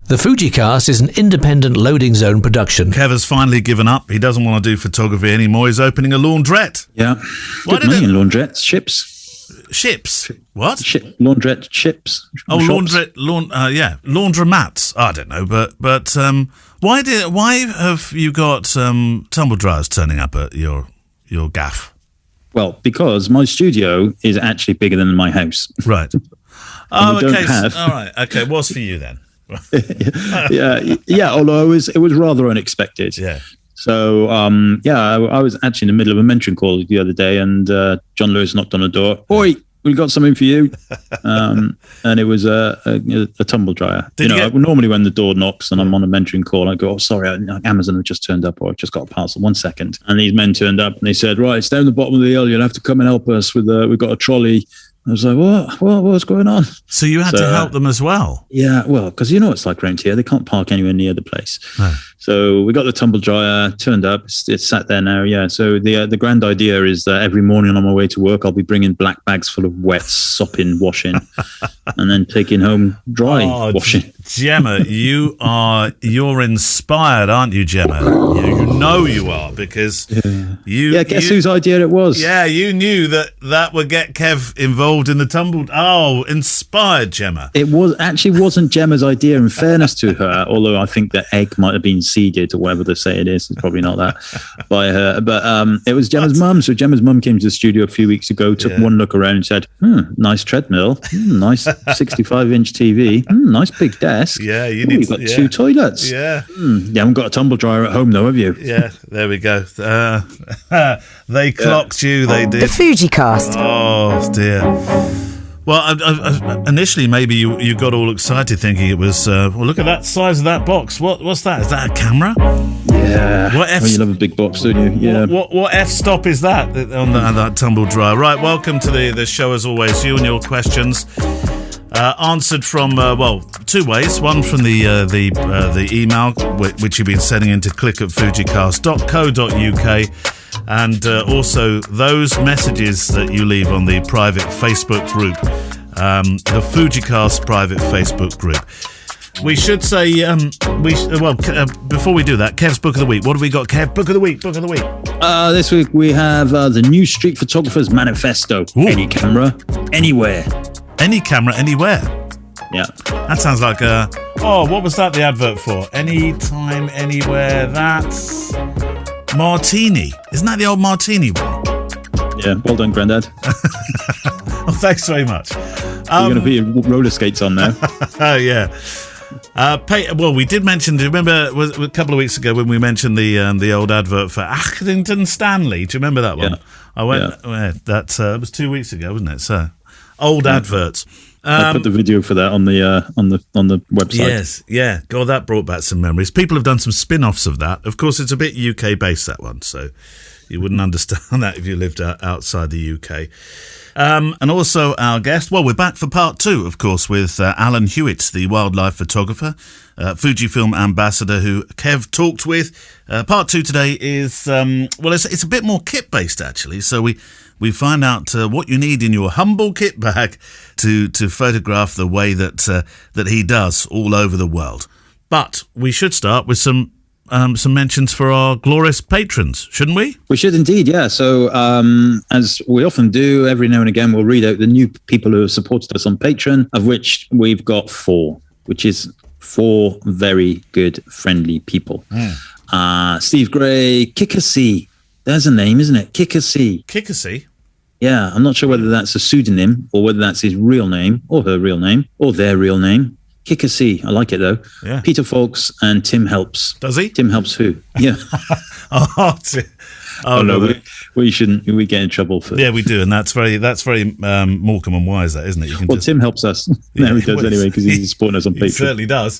The FujiCast is an independent loading zone production. Kev has finally given up. He doesn't want to do photography anymore. He's opening a laundrette. Yeah. Good money in laundrettes. Ships. What? Laundrette ships. Oh, laundromats. I don't know, but why have you got tumble dryers turning up at your gaff? Well, because my studio is actually bigger than my house. Right. Oh, okay. All right. Okay. What's for you then? Yeah. Although it was rather unexpected. Yeah. So, I was actually in the middle of a mentoring call the other day, and John Lewis knocked on the door. Oi, we got something for you. And it was a tumble dryer. Normally when the door knocks and I'm on a mentoring call, I go, "Oh, sorry, Amazon have just turned up, or I've just got a parcel. 1 second." And these men turned up and they said, "Right, it's down the bottom of the hill. You'll have to come and help us with. We've got a trolley." I was like, what's going on? So you had to help them as well? Yeah, well, because you know it's like around here. They can't park anywhere near the place. No. So we got the tumble dryer, turned up. It's sat there now, yeah. So the grand idea is that every morning on my way to work, I'll be bringing black bags full of wet, sopping washing and then taking home dry washing. Gemma, you're inspired, aren't you, Gemma? You know you are, because guess whose idea it was? Yeah, you knew that would get Kev involved in the tumble. Oh, inspired, Gemma. It wasn't Gemma's idea, in fairness to her, although I think the egg might have been seeded or whatever they say it is. It's probably not that by her. But it was Gemma's mum. So Gemma's mum came to the studio a few weeks ago, took one look around and said, nice treadmill, nice 65-inch TV, nice big desk. Yeah, you've got 2 toilets. Yeah. You haven't got a tumble dryer at home though, have you? Yeah, there we go. They clocked you, they did. The FujiCast. Oh, dear. Well, initially, maybe you got all excited thinking it was, look at that size of that box. What's that? Is that a camera? Yeah. You love a big box, don't you? Yeah. What f-stop is that on that tumble dryer? Right, welcome to the show as always. You and your questions answered from, 2 ways. One from the email, which you've been sending in to click@fujicast.co.uk. And also those messages that you leave on the private Facebook group, the FujiCast private Facebook group. We should say, before we do that, Kev's Book of the Week. What have we got, Kev? Book of the Week. This week we have the new street photographer's Manifesto. Ooh. Any camera, anywhere. Any camera, anywhere. Yeah. That sounds like what was that the advert for? Anytime, anywhere, that's... Martini. Isn't that the old Martini one? Yeah, well done, Grandad. Oh, thanks very much. You're going to put your roller skates on now. Oh, yeah. We did mention, do you remember a couple of weeks ago when we mentioned the old advert for Accrington Stanley? Do you remember that one? Yeah. That was 2 weeks ago, wasn't it? So, old adverts. I put the video for that on the website. Yes, yeah. God, that brought back some memories. People have done some spin-offs of that. Of course, it's a bit UK-based, that one, so you wouldn't understand that if you lived outside the UK. And also our guest, we're back for part 2, of course, with Alan Hewitt, the wildlife photographer, Fujifilm ambassador who Kev talked with. Part 2 today is, it's a bit more kit-based, actually, so we find out what you need in your humble kit bag to photograph the way that he does all over the world. But we should start with some mentions for our glorious patrons, shouldn't we? We should indeed, yeah. So as we often do, every now and again, we'll read out the new people who have supported us on Patreon, of which we've got 4, which is 4 very good, friendly people. Steve Gray, Kikasi. There's a name, isn't it? Kikasi. Kikasi? Yeah, I'm not sure whether that's a pseudonym or whether that's his real name or her real name or their real name. Kikasi. I like it, though. Yeah. Peter Folks and Tim Helps. Does he? Tim Helps who? Yeah. No, we shouldn't. We get in trouble for. Yeah, we do, and that's very Morecambe and Wise, that isn't it? Tim helps us. No, he does anyway because he's supporting us on Patreon. He certainly does.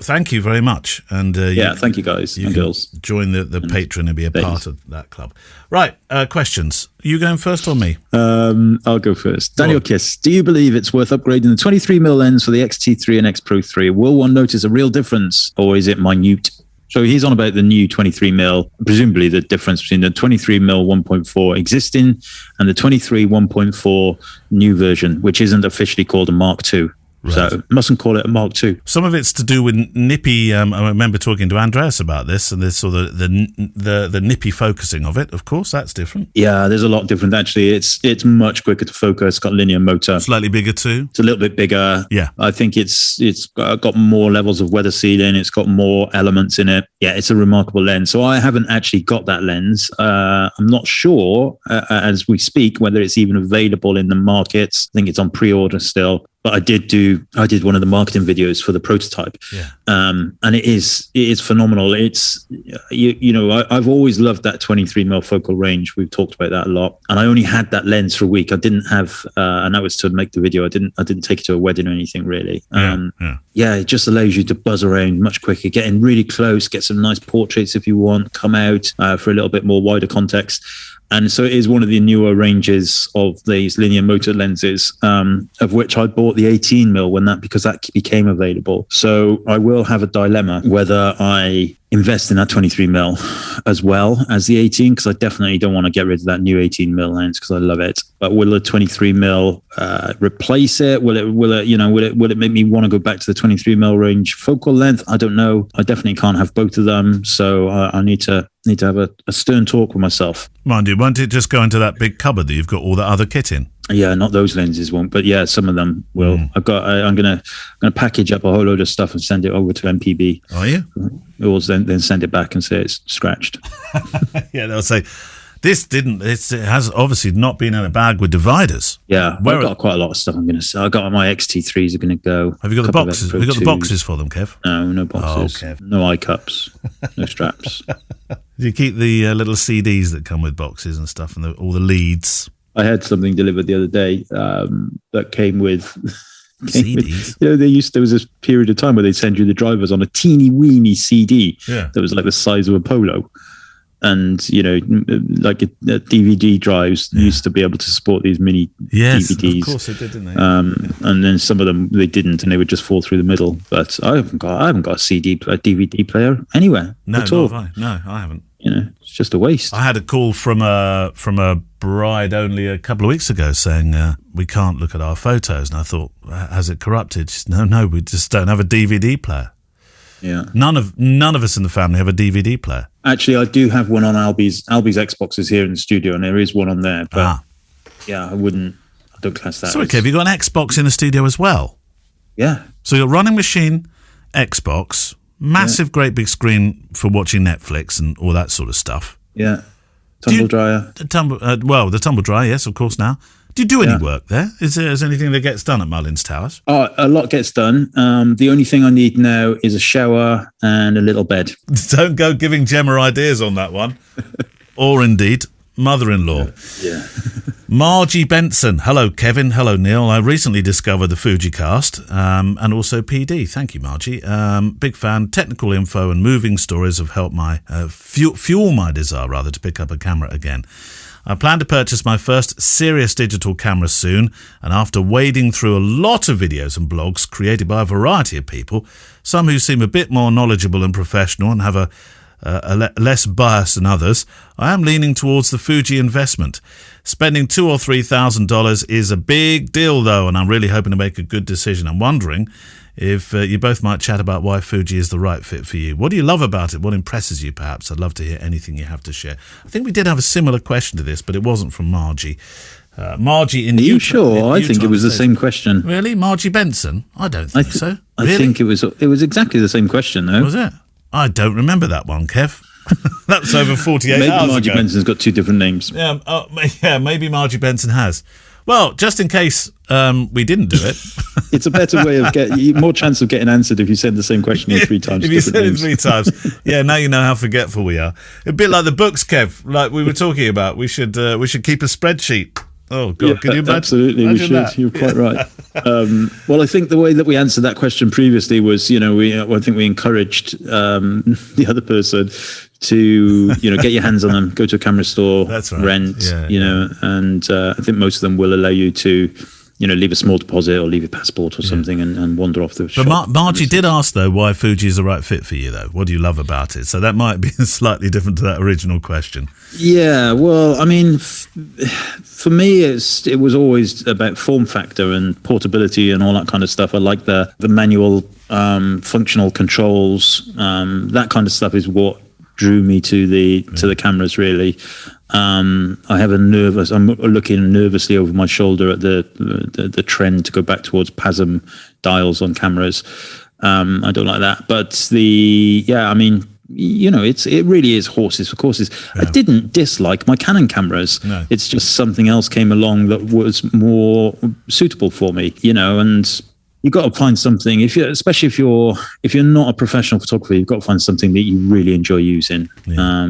Thank you very much, and thank you guys and girls. Join the Patreon and be a part of that club. Right, questions. You going first or me? I'll go first. Daniel Kiss, do you believe it's worth upgrading the 23mm lens for the X-T4 and X Pro 3? Will one notice a real difference, or is it minute? So he's on about the new 23mm, presumably the difference between the 23mm 1.4 existing and the 23 1.4 new version, which isn't officially called a Mark II. So mustn't call it a Mark II. Some of it's to do with nippy. I remember talking to Andreas about this, and this sort of the nippy focusing of it. Of course, that's different. Yeah, there's a lot different actually. It's much quicker to focus. It's got linear motor. Slightly bigger too. It's a little bit bigger. Yeah, I think it's got more levels of weather sealing. It's got more elements in it. Yeah, it's a remarkable lens. So I haven't actually got that lens. I'm not sure as we speak whether it's even available in the markets. I think it's on pre-order still. But I did one of the marketing videos for the prototype, and it is phenomenal. It's I've always loved that 23mm focal range. We've talked about that a lot, and I only had that lens for a week. I didn't have, and that was to make the video. I didn't take it to a wedding or anything really. It just allows you to buzz around much quicker, get in really close, get some nice portraits if you want, come out for a little bit more wider context. And so it is one of the newer ranges of these linear motor lenses, of which I bought the 18mm because that became available. So I will have a dilemma whether I invest in that 23mm as well as the 18, because I definitely don't want to get rid of that new 18mm lens because I love it. But will the 23mm replace it? Will it make me want to go back to the 23mm range focal length? I don't know. I definitely can't have both of them, so I need to have a stern talk with myself. Mind you, won't it just go into that big cupboard that you've got all that other kit in? Yeah, not those lenses won't, but yeah, some of them will. I'm gonna package up a whole load of stuff and send it over to MPB. Are you? Or then send it back and say it's scratched. Yeah, they'll say it has obviously not been in a bag with dividers. Yeah, I've got quite a lot of stuff I'm going to sell. I got my X-T3s are going to go. Have you got the boxes? Have you got the boxes for them, Kev? No boxes. Oh, Kev. No eye cups. No straps. Do you keep the little CDs that come with boxes and stuff, and all the leads? I had something delivered the other day that came with CDs. There was this period of time where they'd send you the drivers on a teeny weeny CD that was like the size of a polo. And, like DVD drives used to be able to support these mini DVDs. Of course they did, didn't they? And then some of them they didn't, and they would just fall through the middle. But I haven't got a DVD player anywhere at all. No, I haven't. It's just a waste. I had a call from a bride only a couple of weeks ago saying we can't look at our photos, and I thought, has it corrupted? She said, no, we just don't have a DVD player. Yeah, none of us in the family have a DVD player. Actually, I do have one on Albie's Xbox is here in the studio, and there is one on there. But I don't class that. So, okay, have you got an Xbox in the studio as well? Yeah. So your running machine, Xbox, massive, great big screen for watching Netflix and all that sort of stuff. Yeah. Tumble dryer. The tumble dryer, yes, of course. Now, do you do any work there? Is there anything that gets done at Mullins Towers? Oh, a lot gets done. The only thing I need now is a shower and a little bed. Don't go giving Gemma ideas on that one. Or indeed, mother-in-law. Yeah. Margie Benson. Hello, Kevin. Hello, Neil. I recently discovered the FujiCast and also PD. Thank you, Margie. Big fan. Technical info and moving stories have helped my fuel my desire, to pick up a camera again. I plan to purchase my first serious digital camera soon, and after wading through a lot of videos and blogs created by a variety of people, some who seem a bit more knowledgeable and professional and have a less bias than others, I am leaning towards the Fuji investment. Spending $2,000 or $3,000 is a big deal, though, and I'm really hoping to make a good decision. I'm wondering if you both might chat about why Fuji is the right fit for you. What do you love about it? What impresses you, perhaps? I'd love to hear anything you have to share. I think we did have a similar question to this, but it wasn't from Margie. Margie in Are you Utah, sure? I think it was the same question. Really? Margie Benson? I don't think so. Really? I think it was exactly the same question, though. Was it? I don't remember that one, Kev. That was over 48 maybe hours Margie ago. Benson's got two different names. Yeah, maybe Margie Benson has. Well, just in case we didn't do it. It's a better way of more chance of getting answered if you send the same question in 3 times. If you send it 3 times. Yeah, now you know how forgetful we are. A bit like the books, Kev, like we were talking about. We should keep a spreadsheet. Oh, God, can you imagine? Absolutely, we should. That? You're quite right. Well, I think the way that we answered that question previously was, I think we encouraged the other person to, get your hands on them, go to a camera store, That's right. rent, and I think most of them will allow you to leave a small deposit or leave your passport or something and wander off the shop. But Margie did ask, though, why Fuji is the right fit for you, though. What do you love about it? So that might be slightly different to that original question. Yeah, well, I mean, for me, it was always about form factor and portability and all that kind of stuff. I like the manual functional controls. That kind of stuff is what drew me to the cameras, really. I'm looking nervously over my shoulder at the trend to go back towards PASM dials on cameras. I don't like that, but it really is horses for courses. Yeah. I didn't dislike my Canon cameras. No. It's just something else came along that was more suitable for me, and you've got to find something, especially if you're not a professional photographer, you've got to find something that you really enjoy using. Yeah.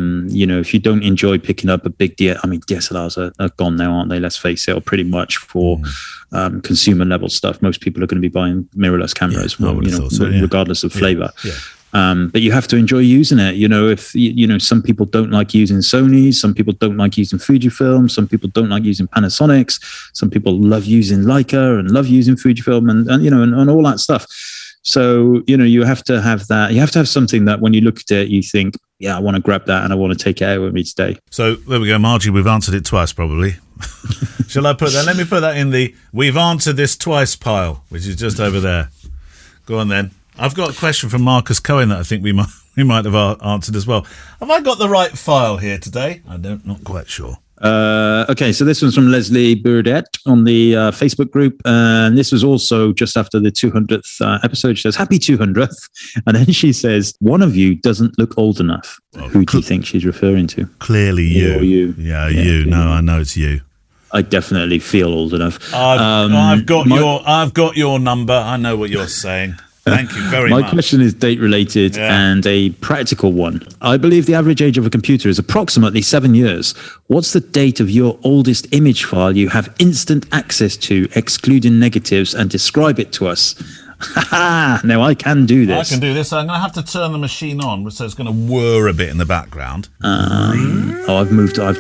If you don't enjoy picking up a big DSLRs are gone now, aren't they? Let's face it, or pretty much for consumer level stuff. Most people are going to be buying mirrorless cameras, regardless of flavor. Yeah. But you have to enjoy using it. If some people don't like using Sony, some people don't like using Fujifilm, some people don't like using Panasonics, some people love using Leica and love using Fujifilm and all that stuff. So, you have to have that. You have to have something that when you look at it, you think, yeah, I want to grab that and I want to take it out with me today. So there we go, Margie. We've answered it twice, probably. Shall I put that? Let me put that in the "we've answered this twice" pile, which is just over there. Go on then. I've got a question from Marcus Cohen that I think we might have answered as well. Have I got the right file here today? Not quite sure. Okay, so this one's from Leslie Burdett on the Facebook group, and this was also just after the 200th episode. She says, "Happy 200th," and then she says, "One of you doesn't look old enough." Well, who do you think she's referring to? Clearly you. Or you. Yeah, you. No, I know it's you. I definitely feel old enough. I've got your number. I know what you're saying. Thank you very much. My question is date related and a practical one. I believe the average age of a computer is approximately 7 years. What's the date of your oldest image file you have instant access to, excluding negatives, and describe it to us? Now I can do this. I can do this. I'm going to have to turn the machine on, so it's going to whir a bit in the background. I've moved. I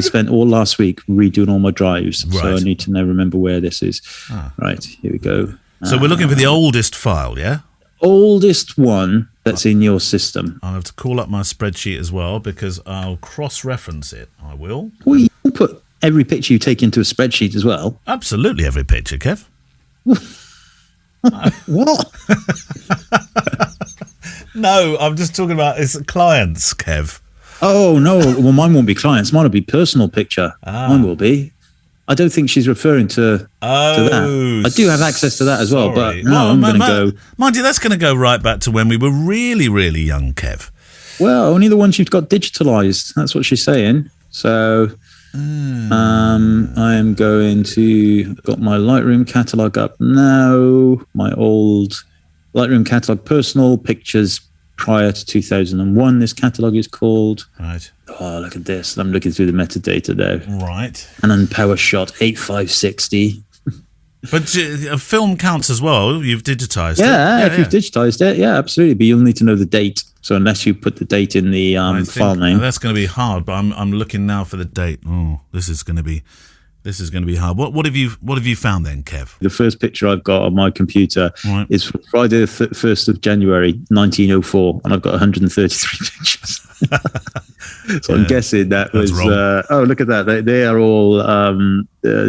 spent all last week redoing all my drives, so I need to now remember where this is. Right, here we go. So we're looking for the oldest file, yeah? Oldest one that's in your system. I'll have to call up my spreadsheet as well, because I'll cross-reference it. I will. Well, you can put every picture you take into a spreadsheet as well. Absolutely every picture, Kev. What? No, I'm just talking about it's clients, Kev. Oh, no. Well, mine won't be clients. Mine will be personal picture. Mine will be. I don't think she's referring to that. I do have access to that as well, but no, I'm going to go... Mind you, that's going to go right back to when we were really, really young, Kev. Well, only the ones you've got digitalised. That's what she's saying. So I am going to... got my Lightroom catalogue up now. My old Lightroom catalogue, personal pictures prior to 2001, this catalogue is called. Right. Oh, look at this. I'm looking through the metadata now. Right. And then power shot 8560. But a film counts as well. You've digitized it. Yeah, if you've digitized it, yeah, absolutely. But you'll need to know the date. So unless you put the date in the file name. That's going to be hard, but I'm looking now for the date. Oh, this is going to be hard. What have you found then, Kev? The first picture I've got on my computer is from Friday the 1st of January, 1904, and I've got 133 pictures. So I'm guessing that was... look at that. They are all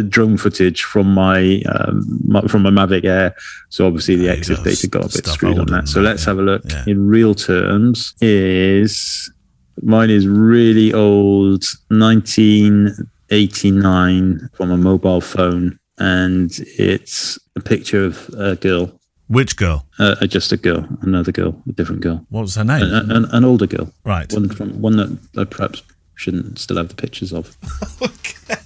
drone footage from my Mavic Air. So obviously the EXIF data got a bit screwed on that. So let's have a look. Yeah. In real terms, mine is really old, 1989 from a mobile phone, and it's a picture of a girl. Which girl? Just a girl, another girl, a different girl. What was her name? An older girl. Right. One that I perhaps shouldn't still have the pictures of. Okay.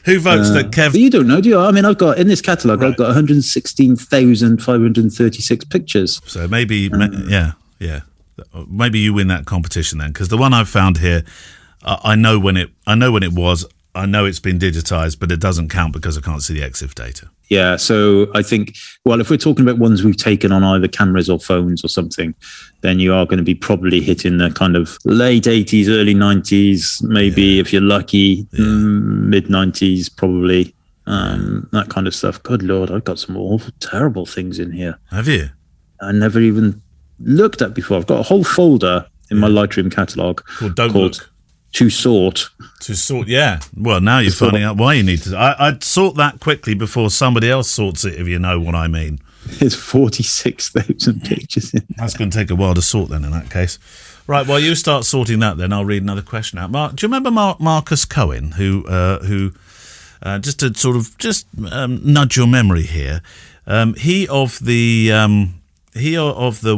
Who votes that Kev? But you don't know, do you? I mean, I've got in this catalogue, I've got 116,536 pictures. So maybe, maybe you win that competition then, because the one I've found here, I know when it was. I know it's been digitized, but it doesn't count because I can't see the EXIF data. Yeah, so I think, well, if we're talking about ones we've taken on either cameras or phones or something, then you are going to be probably hitting the kind of late 80s, early 90s, maybe if you're lucky, mid 90s probably. that kind of stuff. Good Lord, I've got some awful, terrible things in here. Have you? I never even looked at before. I've got a whole folder in my Lightroom catalogue called To Sort. To sort, yeah. Well, now you're finding out why you need to. I'd sort that quickly before somebody else sorts it, if you know what I mean. There's 46,000 pictures in there. That's going to take a while to sort then, in that case. Right, while you start sorting that, then I'll read another question out. Mark, do you remember Marcus Cohen, who just to sort of nudge your memory here, he of the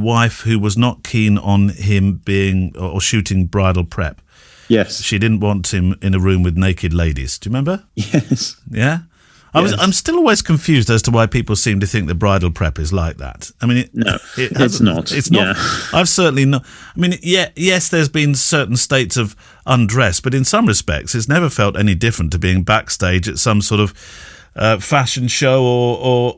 wife who was not keen on him being or shooting bridal prep. Yes. She didn't want him in a room with naked ladies. Do you remember? Yes. Yeah? I'm still always confused as to why people seem to think that bridal prep is like that. I mean, it's not. It's not. Yeah. I've certainly not. I mean, yes, there's been certain states of undress, but in some respects, it's never felt any different to being backstage at some sort of fashion show or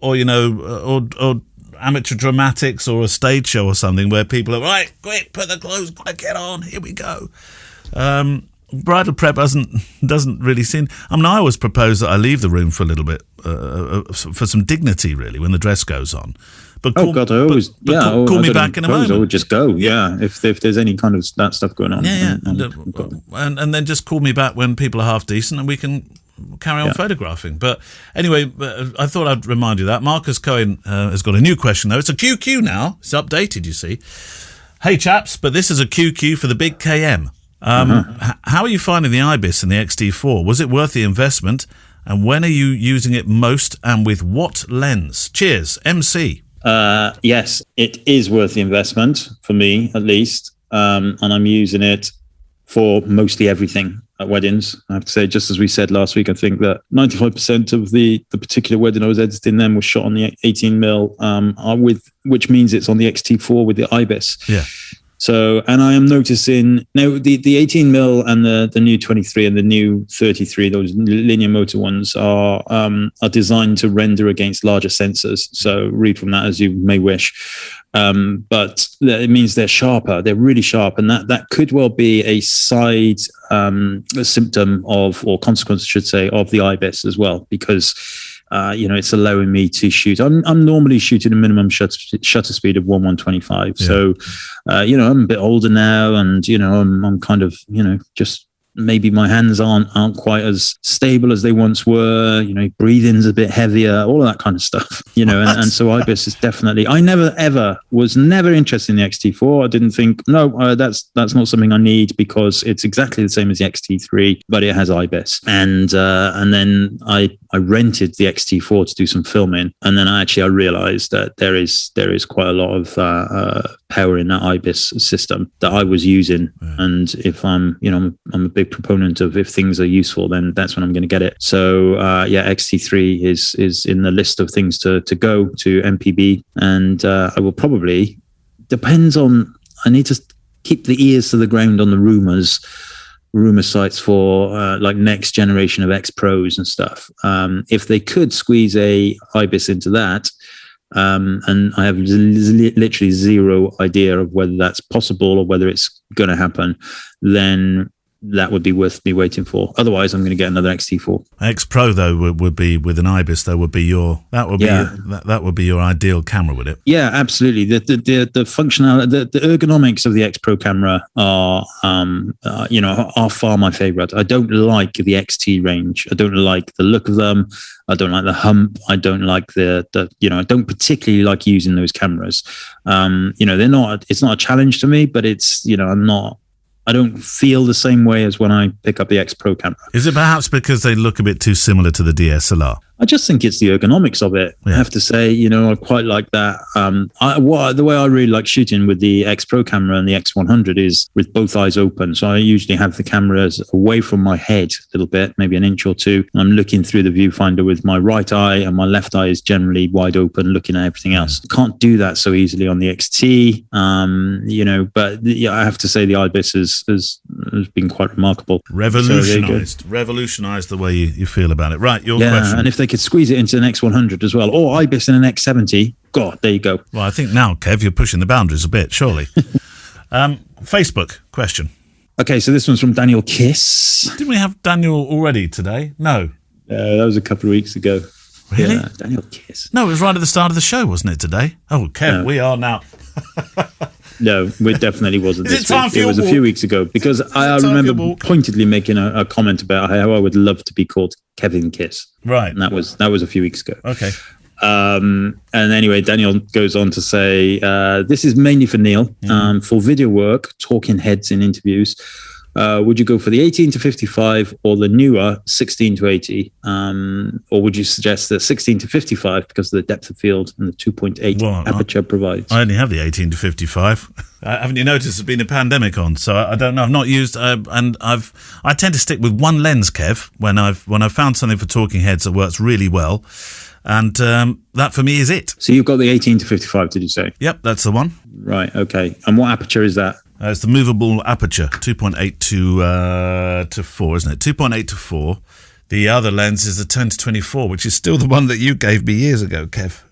amateur dramatics or a stage show or something where people are, right, quick, put the clothes, get on, here we go. Bridal prep doesn't really seem. I mean, I always propose that I leave the room for a little bit for some dignity, really, when the dress goes on. But call me back in a moment. I would just go, if there's any kind of that stuff going on. And then just call me back when people are half decent and we can carry on photographing. But anyway, I thought I'd remind you that. Marcus Cohen has got a new question, though. It's a QQ now. It's updated, you see. Hey, chaps, but this is a QQ for the big KM. How are you finding the IBIS and the X-T4? Was it worth the investment? And when are you using it most and with what lens? Cheers, MC. Yes, it is worth the investment, for me at least. And I'm using it for mostly everything at weddings. I have to say, just as we said last week, I think that 95% of the particular wedding I was editing then was shot on the 18mm, which means it's on the X-T4 with the IBIS. Yeah. So, and I am noticing now the 18mm and the new 23 and the new 33, those linear motor ones are designed to render against larger sensors. So read from that as you may wish. But it means they're sharper. They're really sharp. And that could well be a side symptom of, or consequence, I should say, of the IBIS as well, because it's allowing me to shoot. I'm normally shooting a minimum shutter speed of 1/125. Yeah. So, I'm a bit older now, and I'm kind of just maybe my hands aren't quite as stable as they once were. Breathing's a bit heavier, all of that kind of stuff. And so IBIS is definitely. I was never interested in the X-T4. I didn't think that's not something I need because it's exactly the same as the X-T3, but it has IBIS. And then I rented the X-T4 to do some filming, and then I realized that there is quite a lot of power in that IBIS system that I was using. Yeah. And if I'm a big proponent of, if things are useful, then that's when I'm going to get it. So X-T3 is in the list of things to go to MPB, and I will probably, depends on, I need to keep the ears to the ground on the rumor sites for like next generation of X Pros and stuff. If they could squeeze a IBIS into that, and I have literally zero idea of whether that's possible or whether it's going to happen, then that would be worth me waiting for. Otherwise, I'm going to get another X-T4. X Pro though would be with an IBIS. Though would be your ideal camera, would it? Yeah, absolutely. The functionality, the ergonomics of the X Pro camera are far my favorite. I don't like the XT range. I don't like the look of them. I don't like the hump. I don't like I don't particularly like using those cameras. They're not. It's not a challenge to me, but it's I don't feel the same way as when I pick up the X Pro camera. Is it perhaps because they look a bit too similar to the DSLR? I just think it's the ergonomics of it. Yeah. I have to say, I quite like that. The way I really like shooting with the X Pro camera and the X100 is with both eyes open. So I usually have the cameras away from my head a little bit, maybe an inch or two. And I'm looking through the viewfinder with my right eye, and my left eye is generally wide open, looking at everything else. I can't do that so easily on the XT. But I have to say the IBIS has been quite remarkable. Revolutionized the way you feel about it. Right, your question. And if they could squeeze it into an X100 as well, or IBIS in an X70, God, there you go. Well, I think now, Kev, you're pushing the boundaries a bit, surely. Facebook question. Okay, so this one's from Daniel Kiss. Didn't we have Daniel already today? No. That was a couple of weeks ago. Really? Yeah, Daniel Kiss. No, it was right at the start of the show, wasn't it, today? Oh, Kev, we are now. No, it definitely wasn't Is this it time week. for It your was a walk? few weeks ago, because I remember pointedly making a comment about how I would love to be called Kevin Kiss. Right. And that was a few weeks ago. Okay. And anyway, Daniel goes on to say, this is mainly for Neil. For video work, talking heads in interviews, would you go for the 18 to 55 or the newer 16 to 80? Or would you suggest the 16 to 55 because of the depth of field and the 2.8 aperture provides? I only have the 18 to 55. Haven't you noticed there's been a pandemic on? So I don't know. I've not used, and I tend to stick with one lens, Kev, when I've found something for talking heads that works really well. And that for me is it. So you've got the 18 to 55, did you say? Yep, that's the one. Right, okay. And what aperture is that? It's the movable aperture, 2.8 to 4, isn't it? 2.8 to 4. The other lens is the 10 to 24, which is still the one that you gave me years ago, Kev.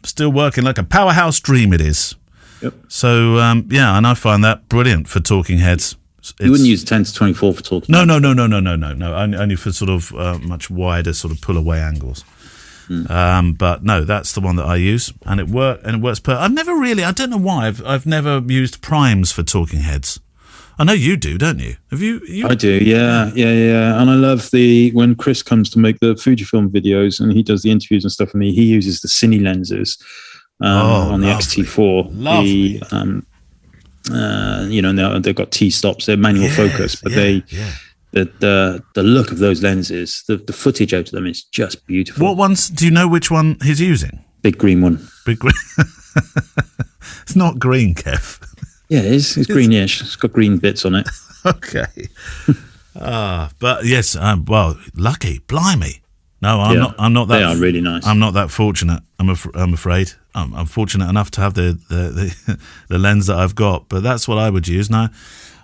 Still working like a powerhouse dream it is. Yep. So, and I find that brilliant for talking heads. You wouldn't use 10 to 24 for talking heads? No. Only for sort of much wider sort of pull-away angles. But no, that's the one that I use, and it works. I've never really, I don't know why, I've never used primes for talking heads. I know you do, don't you? Have you? I do, yeah. And I love when Chris comes to make the Fujifilm videos and he does the interviews and stuff for me, he uses the cine lenses on the X-T4. Lovely. They've got T-stops, they're manual focus, but the look of those lenses, the footage out of them is just beautiful. What ones? Do you know which one he's using? Big green one. Big green. It's not green, Kev. Yeah, it is. It's greenish. It's got green bits on it. Okay. But yes, well, lucky, blimey. No, I'm not that. They are really nice. I'm not that fortunate. I'm afraid. I'm fortunate enough to have the lens that I've got, but that's what I would use now.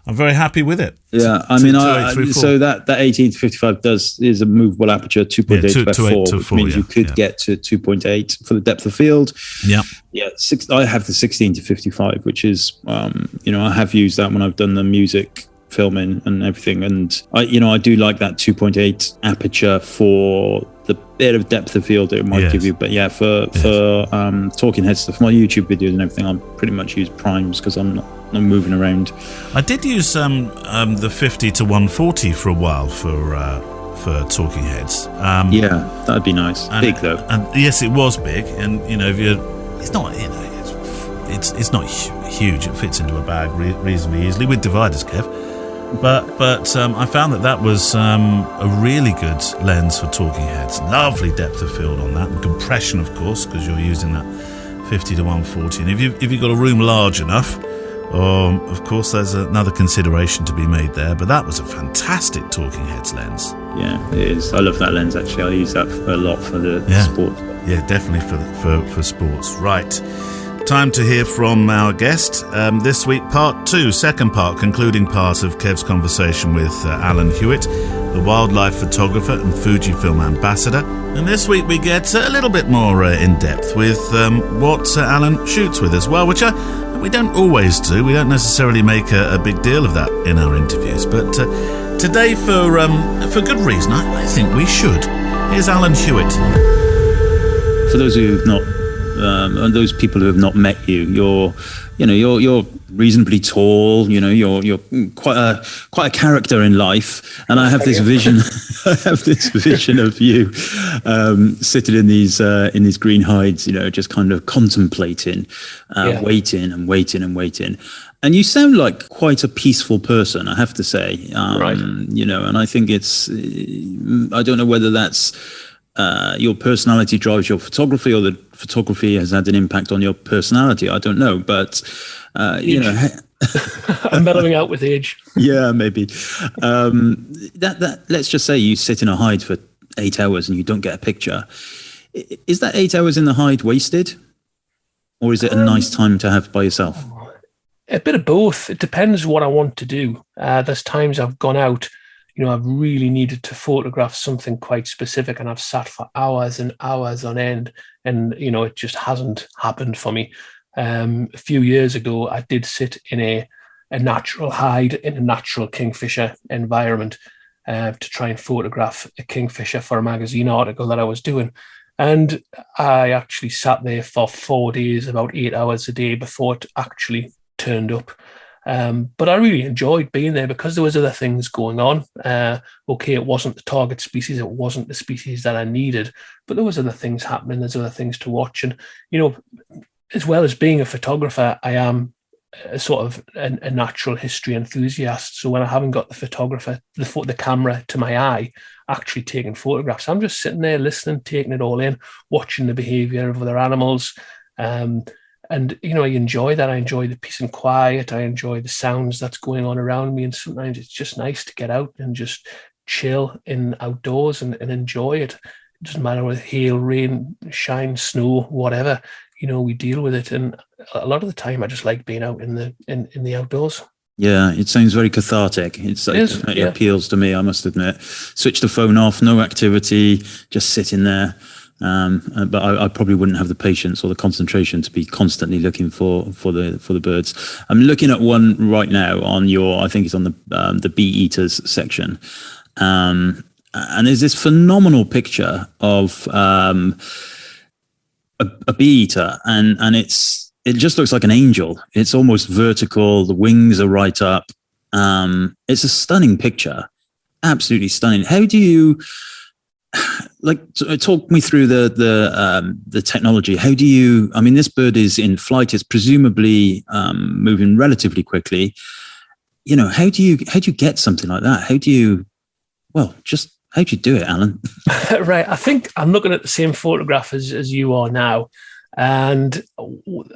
I'm very happy with it. Yeah, so that 18 to 55 is a movable aperture, 2.8 to 4, which means you could get to 2.8 for the depth of field. Yeah. Yeah, I have the 16 to 55, which is, I have used that when I've done the music filming and everything. And I do like that 2.8 aperture for the bit of depth of field it might give you. But yeah, for talking head stuff, my YouTube videos and everything, I pretty much use primes because I'm not moving around. I did use the 50 to 140 for a while for talking heads. That'd be nice. Big though. And yes, it was big. And if it's not it's not huge. It fits into a bag reasonably easily with dividers, Kev. But I found that was a really good lens for talking heads. Lovely depth of field on that, and compression, of course, because you're using that 50 to 140. And if you've got a room large enough, of course, there's another consideration to be made there. But that was a fantastic talking heads lens. Yeah, it is. I love that lens. Actually, I use that a lot for the sports. Yeah, definitely for sports. Right. Time to hear from our guest. This week, part 2, second part, concluding part of Kev's conversation with Alan Hewitt, the wildlife photographer and Fujifilm ambassador. And this week we get a little bit more in depth with what Alan shoots with as well, which we don't always do. We don't necessarily make a big deal of that in our interviews. But today, for good reason, I think we should. Here's Alan Hewitt. For those who have not, those people who have not met you, you're reasonably tall. You're quite a character in life, and I have this vision. I have this vision of you sitting in these green hides, just kind of contemplating, waiting and waiting and waiting. And you sound like quite a peaceful person, I have to say. Right. And I think it's. I don't know whether that's. Your personality drives your photography, or the photography has had an impact on your personality. I don't know, but I'm mellowing out with age. Yeah, maybe. That let's just say you sit in a hide for 8 hours and you don't get a picture. Is that 8 hours in the hide wasted, or is it a nice time to have by yourself? A bit of both. It depends what I want to do. There's times I've gone out. I've really needed to photograph something quite specific, and I've sat for hours and hours on end, and it just hasn't happened for me. A few years ago, I did sit in a natural hide in a natural kingfisher environment, to try and photograph a kingfisher for a magazine article that I was doing. And I actually sat there for 4 days, about 8 hours a day before it actually turned up. But I really enjoyed being there because there was other things going on. Okay, it wasn't the target species, it wasn't the species that I needed, but there was other things happening. There's other things to watch. And, as well as being a photographer, I am a sort of a natural history enthusiast. So when I haven't got the camera to my eye, actually taking photographs, I'm just sitting there listening, taking it all in, watching the behavior of other animals. And, I enjoy that. I enjoy the peace and quiet. I enjoy the sounds that's going on around me. And sometimes it's just nice to get out and just chill in outdoors and enjoy it. It doesn't matter whether hail, rain, shine, snow, whatever. We deal with it, and a lot of the time I just like being out in the outdoors. Yeah, it sounds very cathartic. It definitely appeals to me, I must admit. Switch the phone off, no activity, just sitting there. But I probably wouldn't have the patience or the concentration to be constantly looking for the birds. I'm looking at one right now on I think it's on the bee eaters section, and there's this phenomenal picture of a bee eater, and it just looks like an angel. It's almost vertical. The wings are right up. It's a stunning picture, absolutely stunning. How do you talk me through the technology? How do you? I mean, this bird is in flight. It's presumably moving relatively quickly. How do you get something like that? How do you do it, Alan? Right. I think I'm looking at the same photograph as you are now. And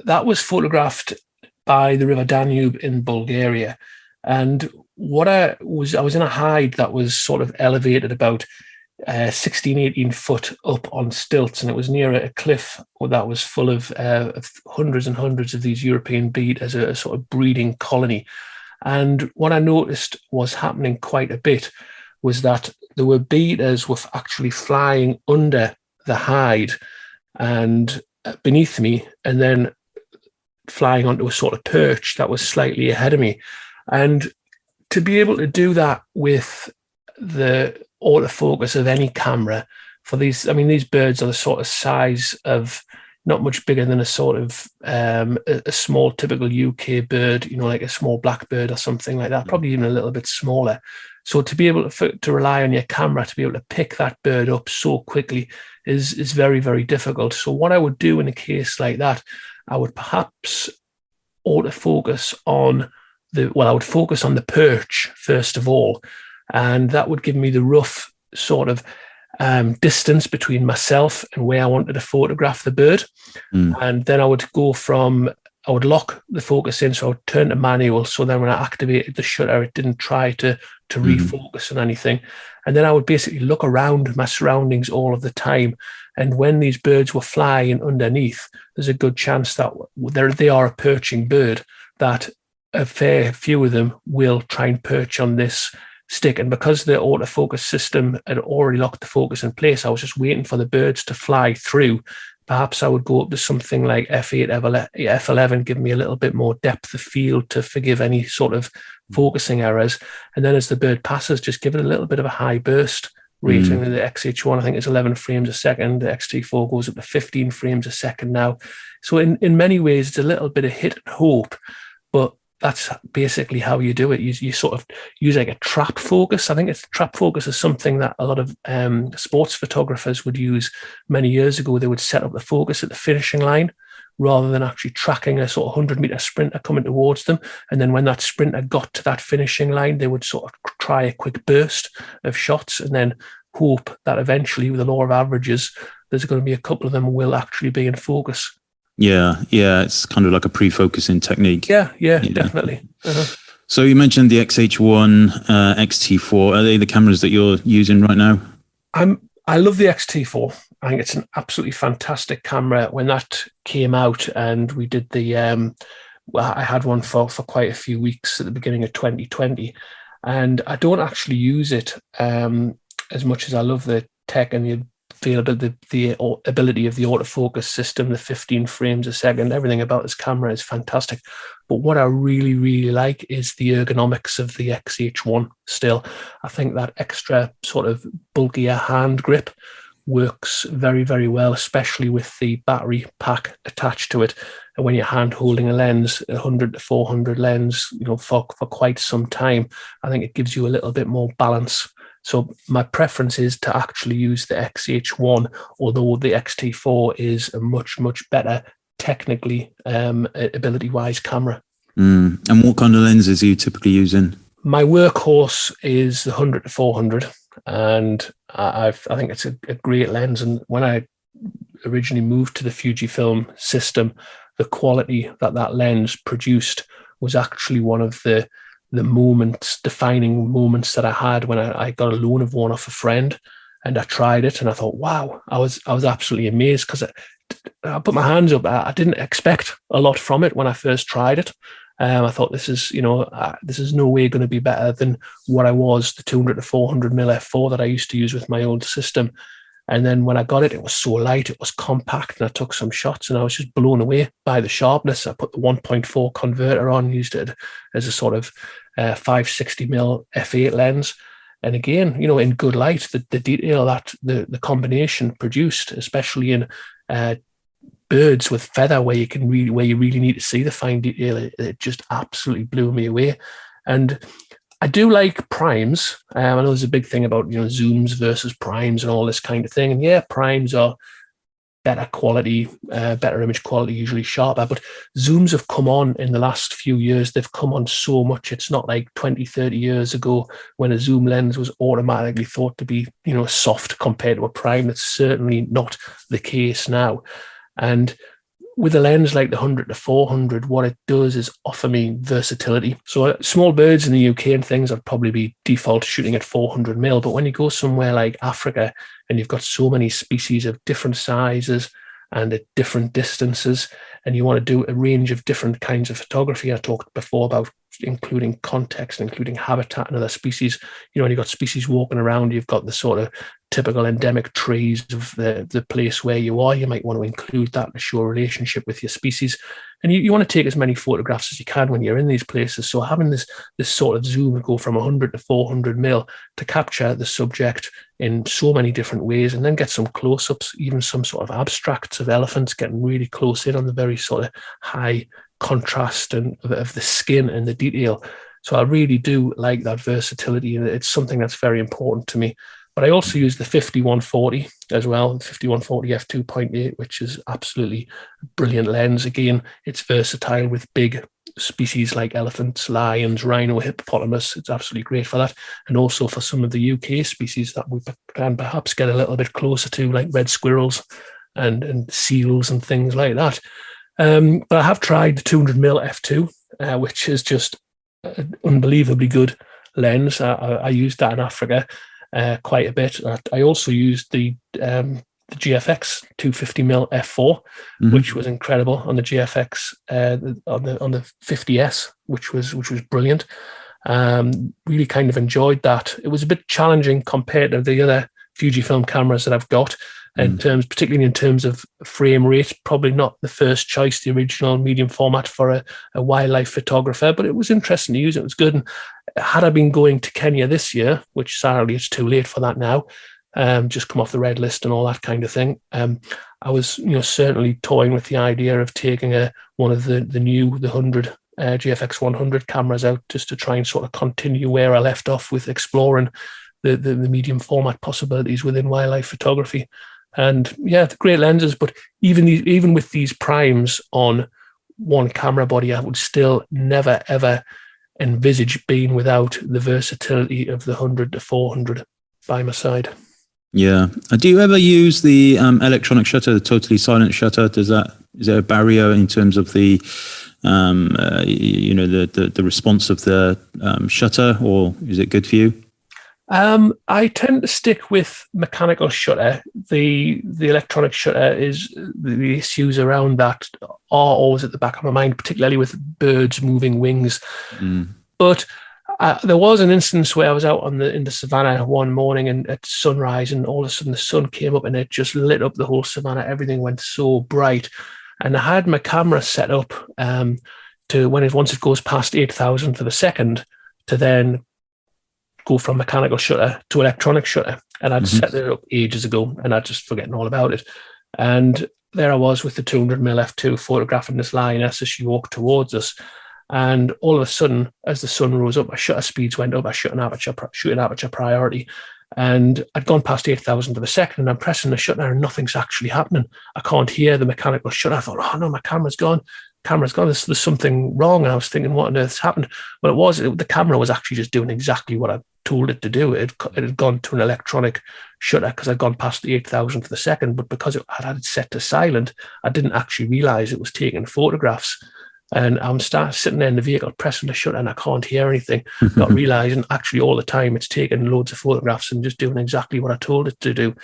that was photographed by the River Danube in Bulgaria. And I was in a hide that was sort of elevated about 16, 18 foot up on stilts. And it was near a cliff that was full of hundreds and hundreds of these European beet as a sort of breeding colony. And what I noticed was happening quite a bit was that there were beaters were actually flying under the hide and beneath me, and then flying onto a sort of perch that was slightly ahead of me. And to be able to do that with the autofocus of any camera for these birds are the sort of size of not much bigger than a sort of a small typical UK bird, like a small blackbird or something like that, probably even a little bit smaller. So to be able to rely on your camera to be able to pick that bird up so quickly is very, very difficult. So what I would do in a case like that, I would perhaps autofocus on I would focus on the perch first of all, and that would give me the rough sort of distance between myself and where I wanted to photograph the bird. And then I would lock the focus in, so I would turn to manual, so then when I activated the shutter it didn't try to refocus on anything. And then I would basically look around my surroundings all of the time, and when these birds were flying underneath, there's a good chance that they are a perching bird, that a fair few of them will try and perch on this stick. And because the autofocus system had already locked the focus in place, I was just waiting for the birds to fly through. Perhaps I would go up to something like F8, F11, give me a little bit more depth of field to forgive any sort of focusing errors. And then as the bird passes, just give it a little bit of a high burst rating. The XH1, I think, is 11 frames a second. The X-T4 goes up to 15 frames a second now. So in many ways, it's a little bit of hit and hope, but that's basically how you do it. You sort of use like a trap focus. I think trap focus is something that a lot of sports photographers would use many years ago. They would set up the focus at the finishing line rather than actually tracking a sort of 100-meter sprinter coming towards them. And then when that sprinter got to that finishing line, they would sort of try a quick burst of shots and then hope that eventually, with the law of averages, there's going to be a couple of them will actually be in focus. Yeah, it's kind of like a pre-focusing technique. Yeah, definitely. Uh-huh. So you mentioned the XH1, X-T4. Are they the cameras that you're using right now? I love the X-T4. I think it's an absolutely fantastic camera. When that came out and we did I had one for quite a few weeks at the beginning of 2020, and I don't actually use it as much as I love the tech and available, the ability of the autofocus system, the 15 frames a second, everything about this camera is fantastic. But what I really, really like is the ergonomics of the XH1 still. I think that extra sort of bulkier hand grip works very, very well, especially with the battery pack attached to it. And when you're hand holding a lens, 100 to 400 lens, for quite some time, I think it gives you a little bit more balance. So my preference is to actually use the XH1, although the X-T4 is a much, much better technically, ability-wise camera. And what kind of lenses are you typically using? My workhorse is the 100 to 400, and I think it's a great lens. And when I originally moved to the Fujifilm system, the quality that lens produced was actually one of the defining moments that I had when I got a loan of one off a friend, and I tried it, and I thought, wow, I was absolutely amazed, because I put my hands up. I didn't expect a lot from it when I first tried it. I thought this is no way going to be better than what I was, the 200 to 400 mm f4 that I used to use with my old system. And then when I got it, it was so light, it was compact, and I took some shots, and I was just blown away by the sharpness. I put the 1.4 converter on, used it as a sort of 560 mm f8 lens. And again, in good light, the detail that the combination produced, especially in birds with feather, where you really need to see the fine detail, it just absolutely blew me away. And I do like primes. I know there's a big thing about zooms versus primes and all this kind of thing. And yeah, primes are better quality, better image quality, usually sharper. But zooms have come on in the last few years. They've come on so much. It's not like 20, 30 years ago when a zoom lens was automatically thought to be soft compared to a prime. That's certainly not the case now. And with a lens like the 100 to 400, what it does is offer me versatility. So small birds in the UK and things, I'd probably be default shooting at 400 mm. But when you go somewhere like Africa and you've got so many species of different sizes and at different distances, and you want to do a range of different kinds of photography, I talked before about including context, including habitat and other species. When you've got species walking around, you've got the sort of typical endemic trees of the place where you are. You might want to include that to show a relationship with your species. And you want to take as many photographs as you can when you're in these places. So having this sort of zoom and go from 100 to 400 mm to capture the subject in so many different ways, and then get some close-ups, even some sort of abstracts of elephants, getting really close in on the very sort of high contrast and of the skin and the detail. So I really do like that versatility, and it's something that's very important to me. But I also use the 5140 as well, the 5140 f2.8, which is absolutely brilliant lens. Again, it's versatile with big species like elephants, lions, rhino, hippopotamus. It's absolutely great for that. And also for some of the UK species that we can perhaps get a little bit closer to, like red squirrels and seals and things like that. But I have tried the 200 mm f2, which is just an unbelievably good lens. I used that in Africa quite a bit. I also used the GFX 250 mm f4, which was incredible on the GFX on the 50S, which was brilliant. Really kind of enjoyed that. It was a bit challenging compared to the other Fujifilm cameras that I've got. Particularly in terms of frame rate, probably not the first choice, the original medium format for a wildlife photographer, but it was interesting to use. It was good. And had I been going to Kenya this year, which sadly it's too late for that now, just come off the red list and all that kind of thing, I was certainly toying with the idea of taking one of the 100 GFX 100 cameras out, just to try and sort of continue where I left off with exploring the medium format possibilities within wildlife photography. And yeah, the great lenses, but even with these primes on one camera body, I would still never ever envisage being without the versatility of the 100 to 400 by my side. Yeah. Do you ever use the electronic shutter, the totally silent shutter? Is there a barrier in terms of the the response of the shutter, or is it good for you? I tend to stick with mechanical shutter. The electronic shutter is the issues around that are always at the back of my mind, particularly with birds moving wings. But There was an instance where I was out in the savannah one morning and at sunrise, and all of a sudden the sun came up and it just lit up the whole savannah. Everything went so bright, and I had my camera set up to once it goes past 8,000 for the second, to then go from mechanical shutter to electronic shutter. And I'd set it up ages ago, and I'd just forgotten all about it. And there I was with the 200mm f2 photographing this lioness as she walked towards us. And all of a sudden, as the sun rose up, my shutter speeds went up. I shot an aperture priority, and I'd gone past 8,000 for the second, and I'm pressing the shutter and nothing's actually happening. I can't hear the mechanical shutter. I thought, oh no, my camera's gone. There's something wrong. And I was thinking, what on earth's happened? Well, the camera was actually just doing exactly what I told it to do. It had gone to an electronic shutter because I'd gone past the 8,000 for the second, but because I had it set to silent, I didn't actually realize it was taking photographs. And I'm sitting there in the vehicle pressing the shutter and I can't hear anything, not realizing actually all the time it's taking loads of photographs and just doing exactly what I told it to do.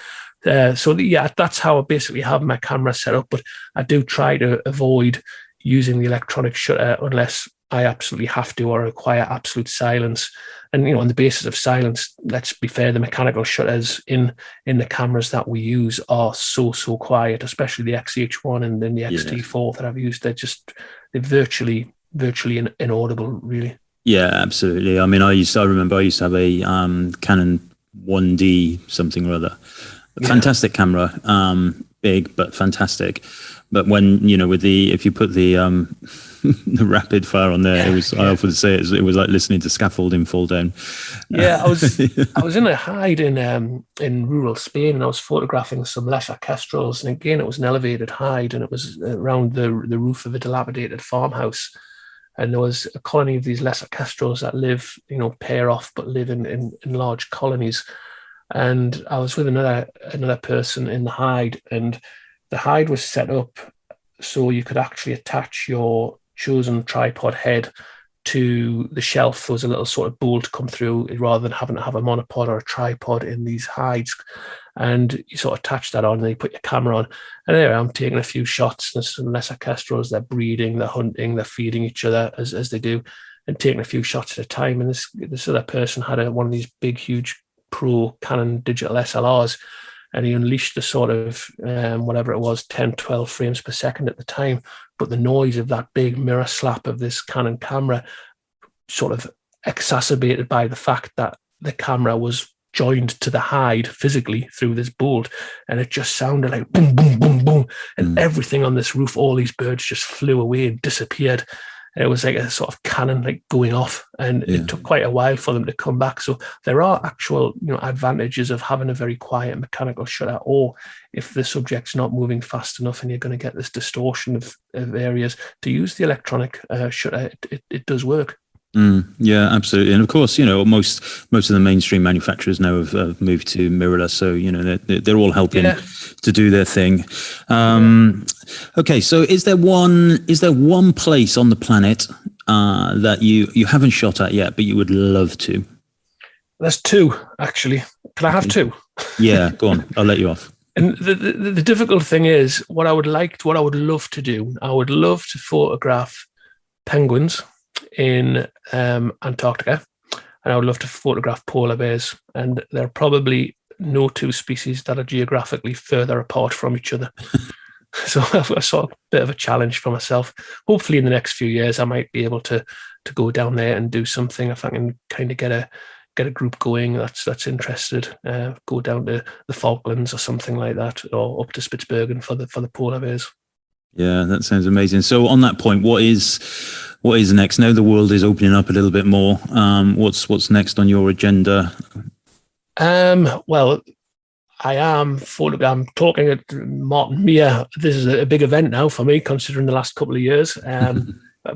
That's how I basically have my camera set up. But I do try to avoid using the electronic shutter unless I absolutely have to or require absolute silence. And, on the basis of silence, let's be fair, the mechanical shutters in the cameras that we use are so quiet, especially the XH1 and then the X-T4 that I've used. They're virtually inaudible, really. Yeah, absolutely. I mean, I remember I used to have a Canon 1D something or other. Fantastic camera, big but fantastic. But when if you put the the rapid fire on there, it was. I often say it was like listening to scaffolding fall down. Yeah, I was in a hide in rural Spain, and I was photographing some lesser kestrels, and again it was an elevated hide, and it was around the roof of a dilapidated farmhouse, and there was a colony of these lesser kestrels that live, pair off, but live in large colonies. And I was with another person in the hide, and the hide was set up so you could actually attach your chosen tripod head to the shelf. There was a little sort of bolt come through rather than having to have a monopod or a tripod in these hides. And you sort of attach that on and you put your camera on. And there I'm taking a few shots. There's some lesser kestrels, they're breeding, they're hunting, they're feeding each other as they do, and taking a few shots at a time. And this other person had one of these big, huge Pro Canon digital SLRs, and he unleashed the sort of whatever it was, 10, 12 frames per second at the time. But the noise of that big mirror slap of this Canon camera, sort of exacerbated by the fact that the camera was joined to the hide physically through this bolt, and it just sounded like boom, boom, boom, boom, and everything on this roof, all these birds just flew away and disappeared. And it was like a sort of cannon like going off, and it took quite a while for them to come back. So there are actual advantages of having a very quiet mechanical shutter, or if the subject's not moving fast enough and you're going to get this distortion of areas, to use the electronic shutter, it does work. Yeah, absolutely. And of course, most of the mainstream manufacturers now have moved to mirrorless, so they're all helping to do their thing. Okay, so is there one place on the planet that you haven't shot at yet, but you would love to? There's two, actually. Can I have two? Yeah, go on. I'll let you off. And the difficult thing is, what I would love to do, I would love to photograph penguins in Antarctica, and I would love to photograph polar bears, and there are probably no two species that are geographically further apart from each other. So I've got a sort of bit of a challenge for myself. Hopefully in the next few years I might be able to go down there and do something. If I can kind of get a group going that's interested, go down to the Falklands or something like that, or up to Spitsbergen for the polar bears. Yeah, that sounds amazing. So on that point, what is next? Now the world is opening up a little bit more. What's next on your agenda? Well, I'm talking at Martin Mere. This is a big event now for me, considering the last couple of years.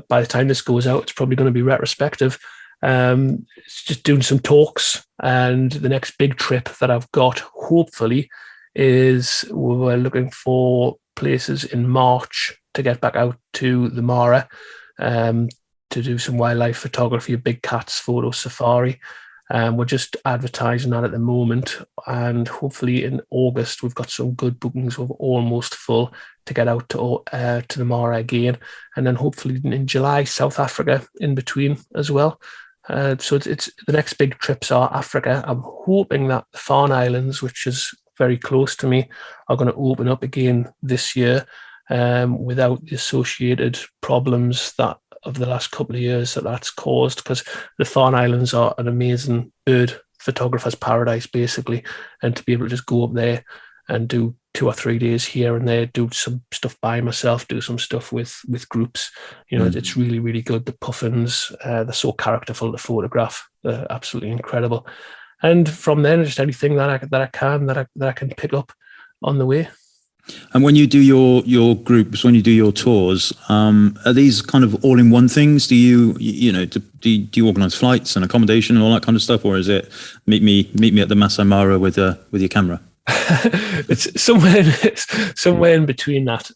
By the time this goes out, it's probably going to be retrospective. It's just doing some talks, and the next big trip that I've got, hopefully, is we're looking for places in March to get back out to the Mara, to do some wildlife photography, a big cats photo safari. We're just advertising that at the moment, and hopefully in August we've got some good bookings. We're almost full to get out to the Mara again, and then hopefully in July South Africa in between as well. So it's the next big trips are Africa. I'm hoping that the Farne Islands, which is very close to me, are going to open up again this year without the associated problems that of the last couple of years that's caused, because the Farne Islands are an amazing bird photographer's paradise, basically, and to be able to just go up there and do 2 or 3 days here and there, do some stuff by myself, do some stuff with groups. It's really, really good. The puffins, they're so characterful to photograph. They're absolutely incredible. And from then, just anything that I can pick up on the way. And when you do your groups, when you do your tours, are these kind of all-in-one things? Do you organise flights and accommodation and all that kind of stuff, or is it meet me at the Masai Mara with your camera? It's somewhere in between that.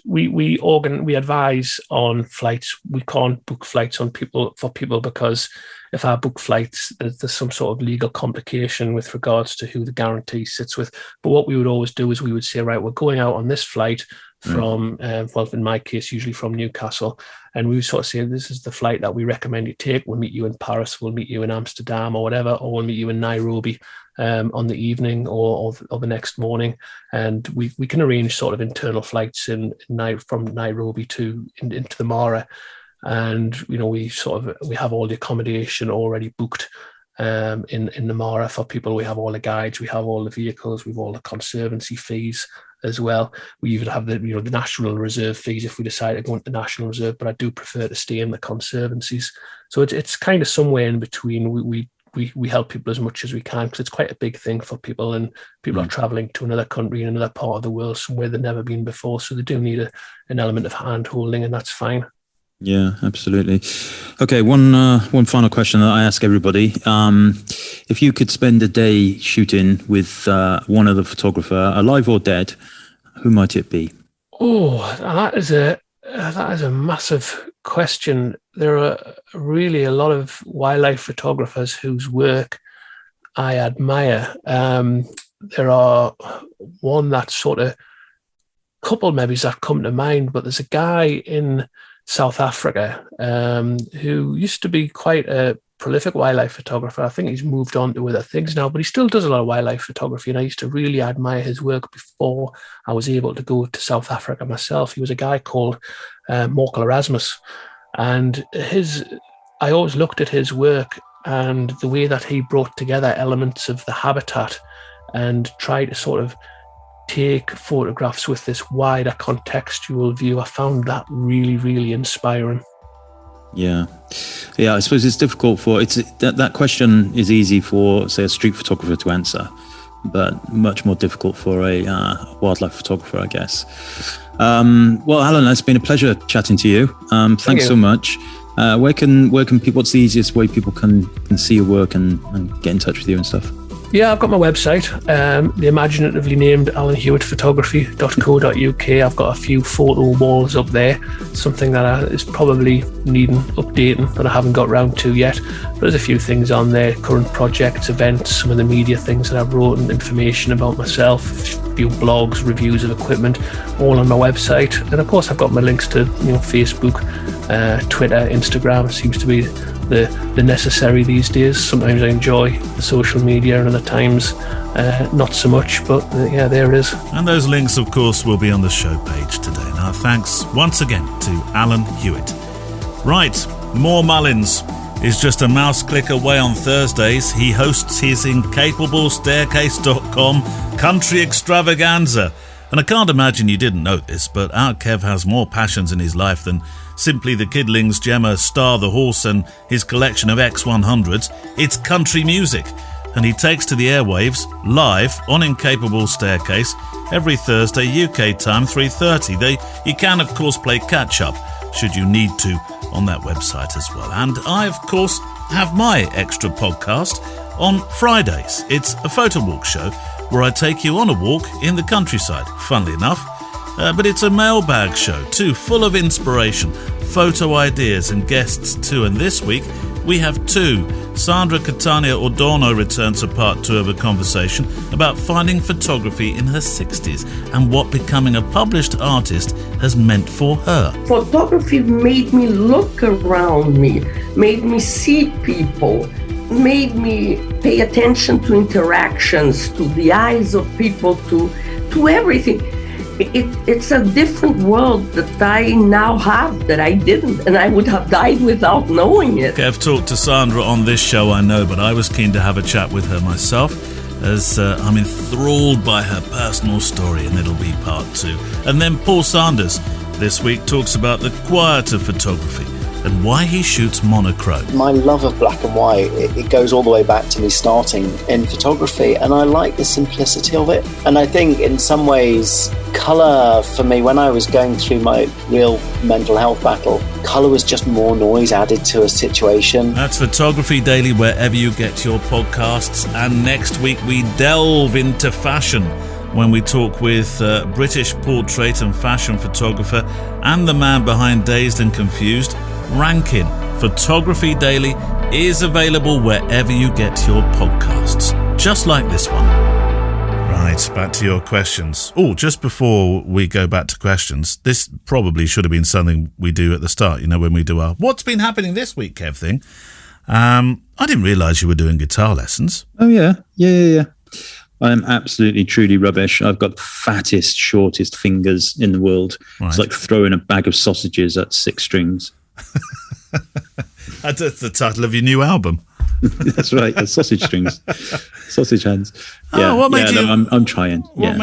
We advise on flights. We can't book flights for people because if I book flights, there's some sort of legal complication with regards to who the guarantee sits with. But what we would always do is we would say, right, we're going out on this flight from, in my case, usually from Newcastle. And we would sort of say, this is the flight that we recommend you take. We'll meet you in Paris, we'll meet you in Amsterdam or whatever, or we'll meet you in Nairobi on the evening or the next morning. And we can arrange sort of internal flights from Nairobi into the Mara. And we have all the accommodation already booked in the Mara for people. We have all the guides, we have all the vehicles, we've all the conservancy fees as well. We even have the National Reserve fees if we decide to go into the National Reserve, but I do prefer to stay in the conservancies. So it's kind of somewhere in between. We help people as much as we can because it's quite a big thing for people, and people are traveling to another country in another part of the world somewhere they've never been before, so they do need an element of hand holding, and that's fine. Yeah, absolutely. Okay, one final question that I ask everybody. If you could spend a day shooting with one other photographer, alive or dead, who might it be? Oh, that is a massive question. There are really a lot of wildlife photographers whose work I admire. There are one that sort of couple maybe that come to mind, but there's a guy in South Africa who used to be quite a prolific wildlife photographer. I think he's moved on to other things now, but he still does a lot of wildlife photography, and I used to really admire his work before I was able to go to South Africa myself. He was a guy called Morkel Erasmus, and I always looked at his work and the way that he brought together elements of the habitat and tried to sort of take photographs with this wider contextual view. I found that really, really inspiring. Yeah, I suppose it's difficult that question is easy for, say, a street photographer to answer, but much more difficult for a wildlife photographer, I guess. Well, Alan, it's been a pleasure chatting to you. Thanks so much. Where can people? What's the easiest way people can see your work and get in touch with you and stuff? Yeah, I've got my website, the imaginatively named alanhewittphotography.co.uk. I've got a few photo walls up there, something that is probably needing updating that I haven't got round to yet. But there's a few things on there, current projects, events, some of the media things that I've wrote, and information about myself, a few blogs, reviews of equipment, all on my website. And of course, I've got my links to Facebook, Twitter, Instagram. It seems to be the necessary these days. Sometimes I enjoy the social media and other times not so much, but yeah, there it is. And those links, of course, will be on the show page today. Now, thanks once again to Alan Hewitt. Right, more Mullins is just a mouse click away on Thursdays. He hosts his IncapableStaircase.com country extravaganza. And I can't imagine you didn't know this, but our Kev has more passions in his life than simply the Kidlings, Gemma, Star the Horse and his collection of X100s. It's country music. And he takes to the airwaves live on Incapable Staircase every Thursday UK time 3:30. You can of course play catch up should you need to on that website as well. And I of course have my extra podcast on Fridays. It's a photo walk show where I take you on a walk in the countryside, funnily enough. But it's a mailbag show too, full of inspiration, photo ideas and guests too. And this week we have two. Sandra Catania Ordorno returns for part 2 of a conversation about finding photography in her 60s and what becoming a published artist has meant for her. Photography made me look around me made me see people, made me pay attention to interactions, to the eyes of people, to everything. It's a different world that I now have that I didn't, and I would have died without knowing it. I've talked to Sandra on this show, I know, but I was keen to have a chat with her myself, as I'm enthralled by her personal story, and it'll be part 2. And then Paul Sanders this week talks about the quiet of photography and why he shoots monochrome. My love of black and white, it goes all the way back to me starting in photography, and I like the simplicity of it. And I think in some ways, colour for me, when I was going through my real mental health battle, colour was just more noise added to a situation. That's Photography Daily, wherever you get your podcasts. And next week we delve into fashion when we talk with British portrait and fashion photographer and the man behind Dazed and Confused, Rankin. Photography Daily is available wherever you get your podcasts, just like this one. Right, back to your questions. Oh, just before we go back to questions, this probably should have been something we do at the start, when we do our What's Been Happening This Week, Kev thing. I didn't realise you were doing guitar lessons. Oh, yeah. Yeah. I'm absolutely, truly rubbish. I've got the fattest, shortest fingers in the world. Right. It's like throwing a bag of sausages at 6 strings. That's the title of your new album. That's right, sausage strings, sausage hands. Yeah, what made you? No, I'm trying. What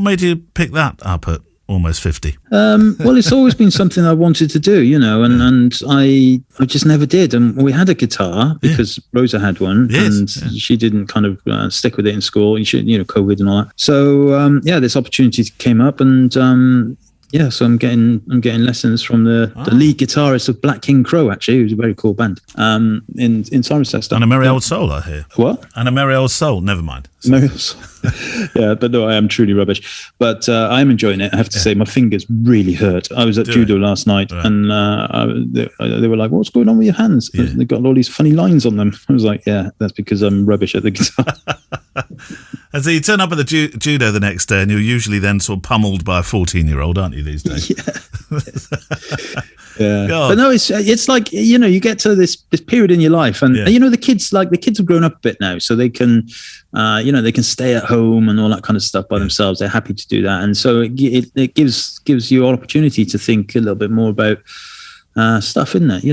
made you pick that up at almost 50? Well, it's always been something I wanted to do, and I just never did. And we had a guitar because Rosa had one, and she didn't kind of stick with it in school. COVID and all that. So this opportunity came up, and so I'm getting lessons from the lead guitarist of Black King Crow, actually, who's a very cool band in Somerset. And a merry old soul, I hear. What? And a merry old soul. Never mind. Merry old soul. Yeah, but no, I am truly rubbish. But I'm enjoying it. I have to say, my fingers really hurt. I was at judo last night, and they were like, "What's going on with your hands?" Yeah. They've got all these funny lines on them. I was like, "Yeah, that's because I'm rubbish at the guitar." And so you turn up at the judo the next day, and you're usually then sort of pummeled by a 14-year-old, aren't you, these days? Yeah. But no, it's like, you get to this period in your life, and the kids have grown up a bit now, so they can they can stay at home and all that kind of stuff by themselves. They're happy to do that, and so it gives you an opportunity to think a little bit more about stuff, isn't it?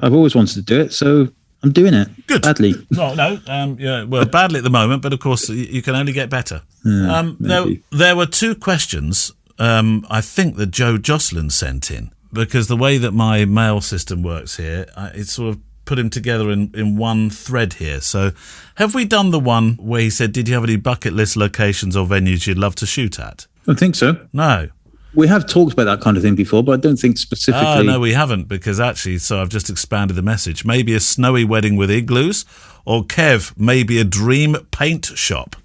I've always wanted to do it, so I'm doing it. Good. Badly. Badly at the moment, but of course you can only get better. There were 2 questions I think that Joe Jocelyn sent in, because the way that my mail system works here, it's sort of put him together in one thread here. So have we done the one where he said, did you have any bucket list locations or venues you'd love to shoot at? I don't think so. No. We have talked about that kind of thing before, but I don't think specifically. Oh, no, we haven't, because actually, so I've just expanded the message. Maybe a snowy wedding with igloos, or Kev, maybe a dream paint shop.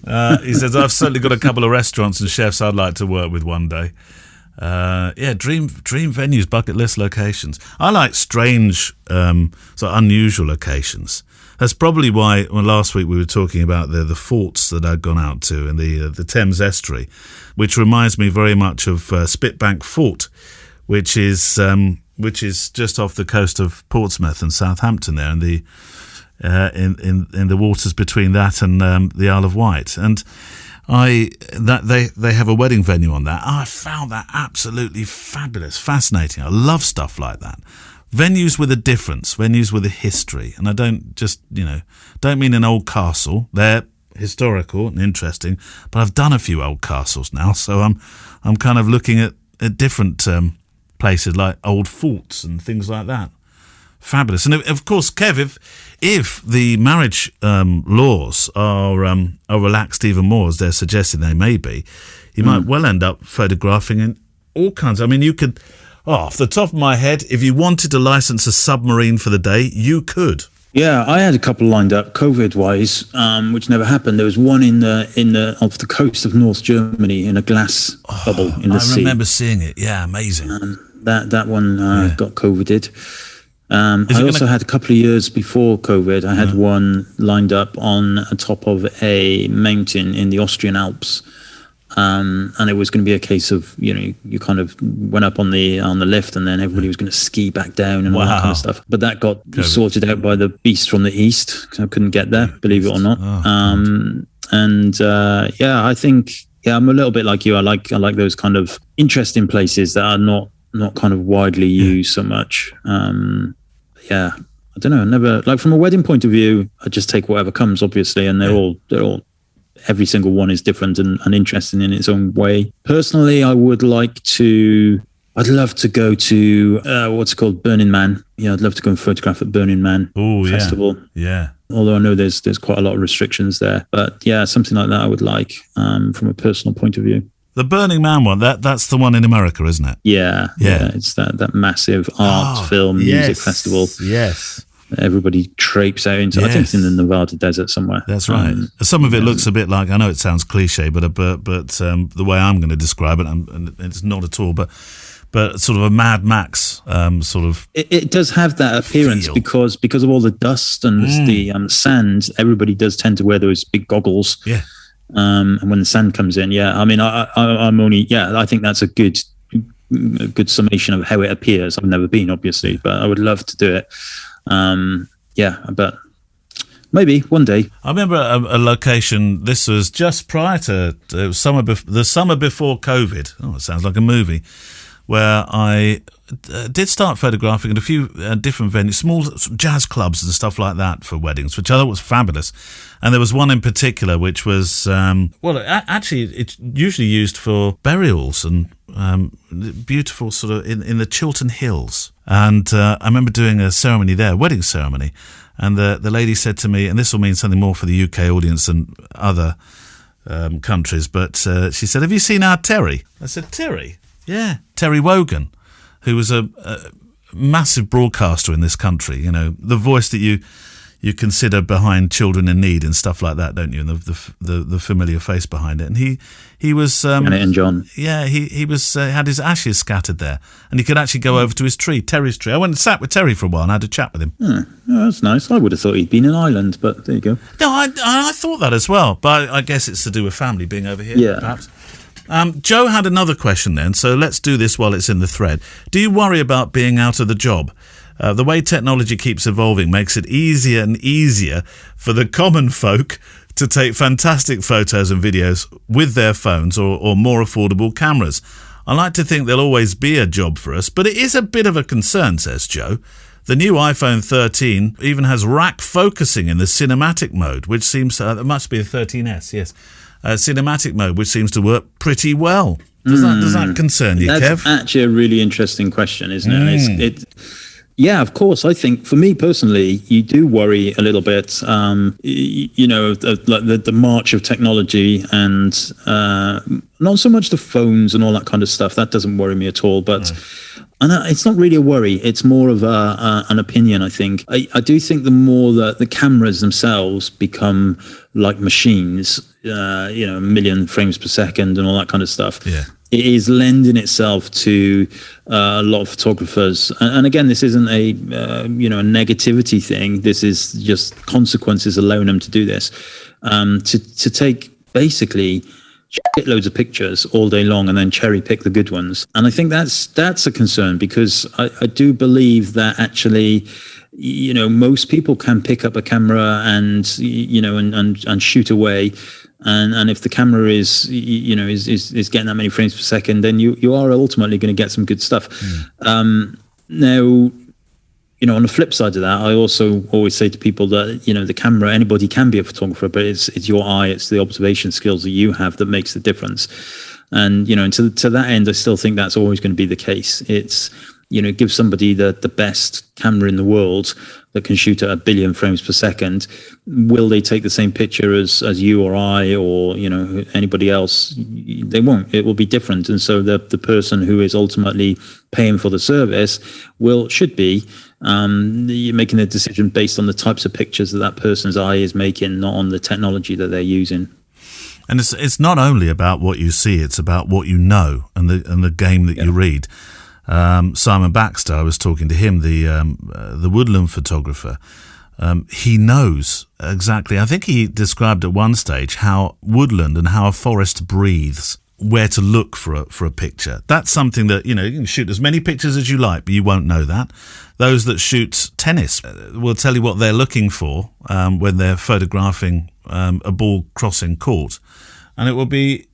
He says, I've certainly got a couple of restaurants and chefs I'd like to work with one day. Dream venues, bucket list locations. I like strange, unusual locations. That's probably why last week we were talking about the forts that I'd gone out to in the Thames estuary, which reminds me very much of Spitbank Fort, which is just off the coast of Portsmouth and Southampton there, and in the waters between that and the Isle of Wight. And they have a wedding venue on that. I found that absolutely fabulous, fascinating. I love stuff like that. Venues with a difference, venues with a history. And I don't mean an old castle. They're historical and interesting, but I've done a few old castles now, so I'm kind of looking at different places like old forts and things like that. Fabulous. And of course, Kev, if the marriage laws are relaxed even more, as they're suggesting they may be, you might well end up photographing in all kinds. I mean, you could, off the top of my head, if you wanted to license a submarine for the day, you could. Yeah, I had a couple lined up, COVID-wise, which never happened. There was one off the coast of North Germany in a glass bubble in the sea. I remember seeing it. Yeah, amazing. That one got COVIDed. I also had a couple of years before COVID, I had one lined up on top of a mountain in the Austrian Alps. And it was going to be a case of, you kind of went up on the lift, and then everybody was going to ski back down and all that kind of stuff. But that got sorted out by the beast from the east, because I couldn't get there, believe it or not. I think I'm a little bit like you. I like those kind of interesting places that are not kind of widely used so much. I don't know. Never, like, from a wedding point of view, I just take whatever comes, obviously, and they're all every single one is different and interesting in its own way. Personally, I'd love to go to what's it called, Burning Man. Yeah, I'd love to go and photograph at Burning Man Festival. Yeah. Although I know there's quite a lot of restrictions there, but yeah, something like that I would like from a personal point of view. The Burning Man one, that's the one in America, isn't it? Yeah. It's that massive art film music festival. Yes. Everybody traipses out into. I think it's in the Nevada desert somewhere. That's right. Some of it looks a bit like, I know it sounds cliche, but the way I'm going to describe it, and it's not at all, but sort of a Mad Max sort of. It does have that appearance because of all the dust and the sand. Everybody does tend to wear those big goggles. Yeah. And when the sand comes in, I mean, I think that's a good summation of how it appears. I've never been, obviously, but I would love to do it. But maybe one day. I remember a location. This was just prior to the summer before COVID. Oh, it sounds like a movie. Where I did start photographing at a few different venues, small jazz clubs and stuff like that for weddings, which I thought was fabulous. And there was one in particular which was, actually it's usually used for burials and beautiful sort of in the Chiltern Hills. And I remember doing a ceremony there, a wedding ceremony. And the lady said to me, and this will mean something more for the UK audience than other countries, but she said, "Have you seen our Terry?" I said, "Terry?" Yeah, Terry Wogan, who was a massive broadcaster in this country. You know, the voice that you consider behind Children in Need and stuff like that, don't you? And the familiar face behind it. And he was and John. Yeah, he was had his ashes scattered there, and he could actually go over to his tree, Terry's tree. I went and sat with Terry for a while and had a chat with him. Oh, that's nice. I would have thought he'd been in Ireland, but there you go. No, I thought that as well, but I guess it's to do with family being over here. Yeah, perhaps. Joe had another question then, so let's do this while it's in the thread. Do you worry about being out of the job? The way technology keeps evolving makes it easier and easier for the common folk to take fantastic photos and videos with their phones or more affordable cameras. I like to think there'll always be a job for us, but it is a bit of a concern, says Joe. The new iPhone 13 even has rack focusing in the cinematic mode, which seems... it must be a 13S, yes. Cinematic mode, which seems to work pretty well. Does that concern you, Kev? That's actually a really interesting question, isn't it? Yeah, of course. I think for me personally, you do worry a little bit, like the march of technology and not so much the phones and all that kind of stuff. That doesn't worry me at all. But and it's not really a worry. It's more of an opinion, I think. I do think the more that the cameras themselves become like machines, a million frames per second and all that kind of stuff. Yeah. It is lending itself to a lot of photographers, and again, this isn't a negativity thing. This is just consequences allowing them to do this, to take basically shitloads of pictures all day long and then cherry pick the good ones. And I think that's a concern, because I do believe that actually, most people can pick up a camera and and shoot away. And if the camera is getting that many frames per second, then you are ultimately going to get some good stuff. Now, on the flip side of that, I also always say to people that, the camera, anybody can be a photographer, but it's your eye, it's the observation skills that you have that makes the difference. And, to that end, I still think that's always going to be the case. It's, give somebody the best camera in the world that can shoot at 1 billion frames per second. Will they take the same picture as you or I or anybody else? They won't. It will be different. And so the person who is ultimately paying for the service should be making a decision based on the types of pictures that person's eye is making, not on the technology that they're using. And it's not only about what you see; it's about what you know and the game that you read. Simon Baxter, I was talking to him, the woodland photographer. He knows exactly. I think he described at one stage how woodland and how a forest breathes. where to look for a picture. That's something that, you can shoot as many pictures as you like, but you won't know that. Those that shoot tennis will tell you what they're looking for when they're photographing a ball crossing court, and it will be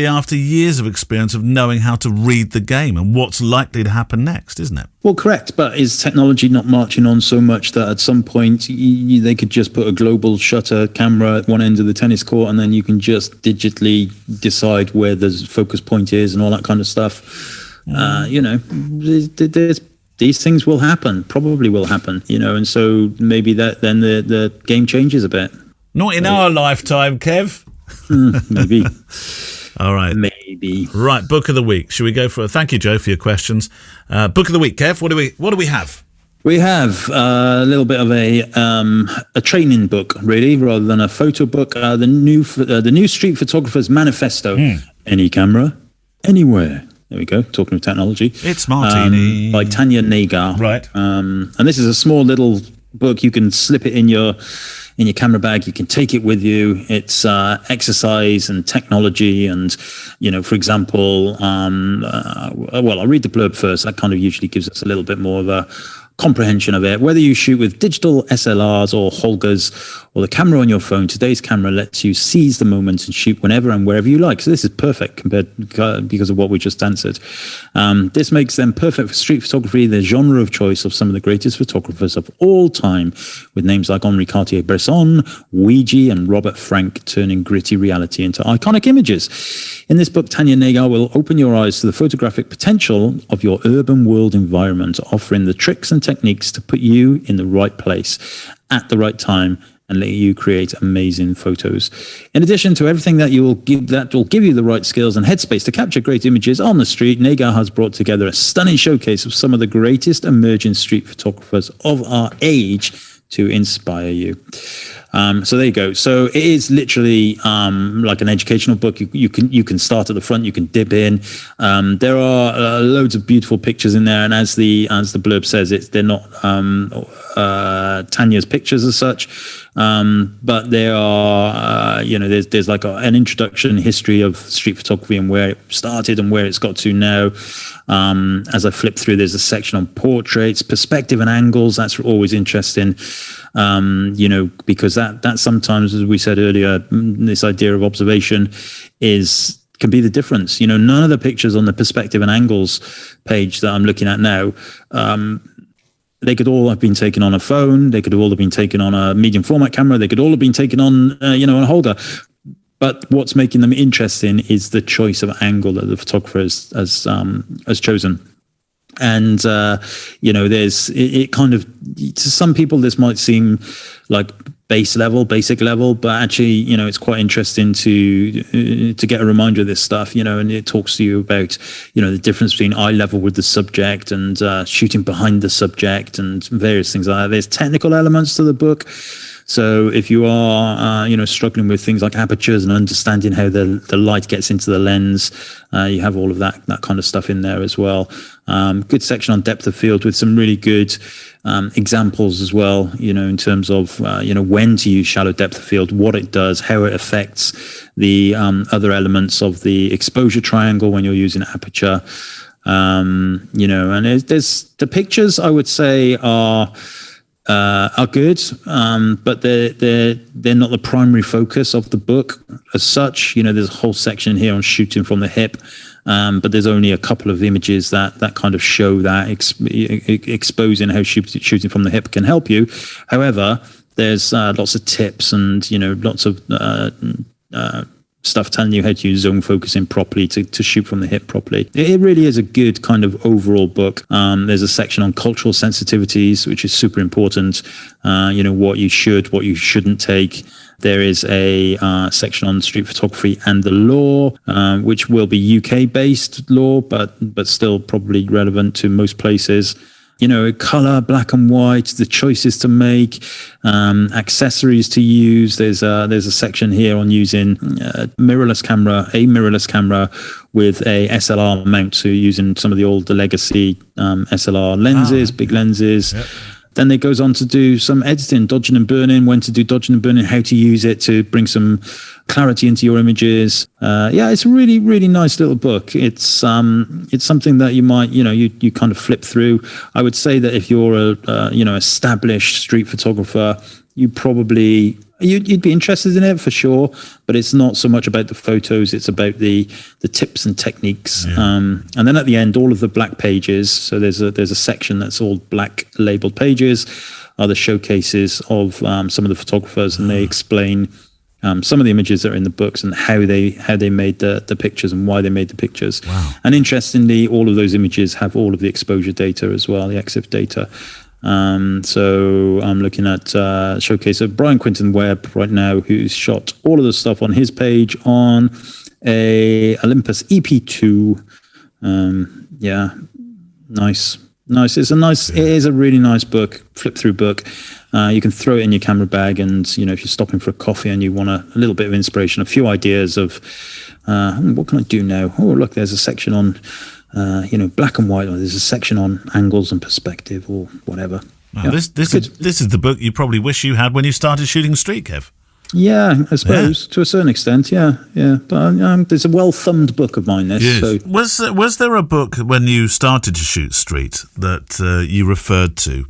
after years of experience of knowing how to read the game and what's likely to happen next, isn't it? Well, correct. But is technology not marching on so much that at some point they could just put a global shutter camera at one end of the tennis court, and then you can just digitally decide where the focus point is and all that kind of stuff? These things will happen, probably will happen, and so maybe that then the game changes a bit. Not in our lifetime, Kev. Maybe. All right. Maybe. Right, book of the week. Should we go for thank you, Joe, for your questions. Book of the week, Kev. What do we have? We have a little bit of a training book, really, rather than a photo book. The new Street Photographer's Manifesto. Any camera, anywhere. There we go. Talking of technology. It's Martini. By Tanya Nagar. Right. And this is a small little book. You can slip it in your camera bag. You can take it with you. It's exercise and technology. And, for example, I'll read the blurb first. That kind of usually gives us a little bit more of a comprehension of it. Whether you shoot with digital SLRs or Holgers or the camera on your phone, today's camera lets you seize the moment and shoot whenever and wherever you like. So this is perfect because of what we just answered. This makes them perfect for street photography, the genre of choice of some of the greatest photographers of all time, with names like Henri Cartier-Bresson, Ouija, and Robert Frank turning gritty reality into iconic images. In this book, Tanya Nagar will open your eyes to the photographic potential of your urban world environment, offering the tricks and techniques to put you in the right place at the right time and let you create amazing photos. In addition to everything that will give you the right skills and headspace to capture great images on the street, Nagar has brought together a stunning showcase of some of the greatest emerging street photographers of our age to inspire you. So there you go. So it is literally like an educational book. You can start at the front. You can dip in. There are loads of beautiful pictures in there, and as the blurb says, they're not Tanya's pictures as such, but there are there's like an introduction history of street photography and where it started and where it's got to now. As I flip through, there's a section on portraits, perspective and angles. That's always interesting, because that sometimes, as we said earlier, this idea of observation can be the difference. None of the pictures on the perspective and angles page that I'm looking at now, they could all have been taken on a phone. They could all have been taken on a medium format camera. They could all have been taken on, on a holder. But what's making them interesting is the choice of angle that the photographer has chosen. And, there's it kind of, to some people, this might seem like basic level, but actually, it's quite interesting to get a reminder of this stuff, and it talks to you about, the difference between eye level with the subject and shooting behind the subject and various things like that. There's technical elements to the book. So if you are, struggling with things like apertures and understanding how the light gets into the lens, you have all of that kind of stuff in there as well. Good section on depth of field with some really good examples as well, in terms of, when to use shallow depth of field, what it does, how it affects the other elements of the exposure triangle when you're using aperture. And there's the pictures, I would say, are good, but they're not the primary focus of the book as such. There's a whole section here on shooting from the hip, but there's only a couple of images that kind of show that exposing how shooting from the hip can help you. However, there's lots of tips and lots of stuff telling you how to use zone focusing properly to shoot from the hip properly. It really is a good kind of overall book. There's a section on cultural sensitivities, which is super important. What you should, what you shouldn't take. There is a section on street photography and the law, which will be UK-based law, but still probably relevant to most places. Color, black and white, the choices to make, accessories to use. There's a section here on using a mirrorless camera with a SLR mount. So using some of the legacy SLR lenses, big lenses. Yep. Then it goes on to do some editing, dodging and burning, when to do dodging and burning, how to use it to bring some clarity into your images. It's a really, really nice little book. It's something that you might, you kind of flip through. I would say that if you're a, established street photographer, you probably, you'd be interested in it for sure, but it's not so much about the photos. It's about the tips and techniques. Yeah. And then at the end, all of the black pages. So there's a section that's all black labeled pages are the showcases of some of the photographers, and they explain some of the images that are in the books and how they made the pictures and why they made the pictures. Wow. And interestingly, all of those images have all of the exposure data as well, the EXIF data. So I'm looking at showcase of Brian Quinton Webb right now, who's shot all of the stuff on his page on a Olympus EP2. Nice. It is a really nice book, flip through book. You can throw it in your camera bag, and if you're stopping for a coffee and you want a little bit of inspiration, a few ideas of what can I do now? Oh, look, there's a section on black and white, or there's a section on angles and perspective or whatever. Wow, this is the book you probably wish you had when you started shooting street, Kev. Yeah, I suppose to a certain extent. Yeah. But there's a well-thumbed book of mine. This. Yes. So. Was there a book when you started to shoot street that you referred to?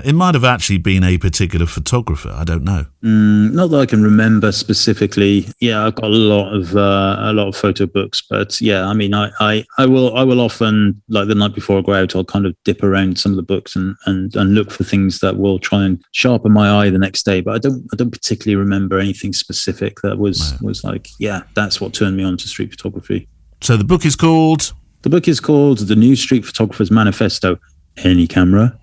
It might have actually been a particular photographer. I don't know. Not that I can remember specifically. Yeah, I've got a lot of photo books, but yeah, I mean, I will often, like the night before I go out, I'll kind of dip around some of the books and look for things that will try and sharpen my eye the next day. But I don't particularly remember anything specific that was like, yeah, that's what turned me on to street photography. So the book is called? The book is called The New Street Photographer's Manifesto. Any camera.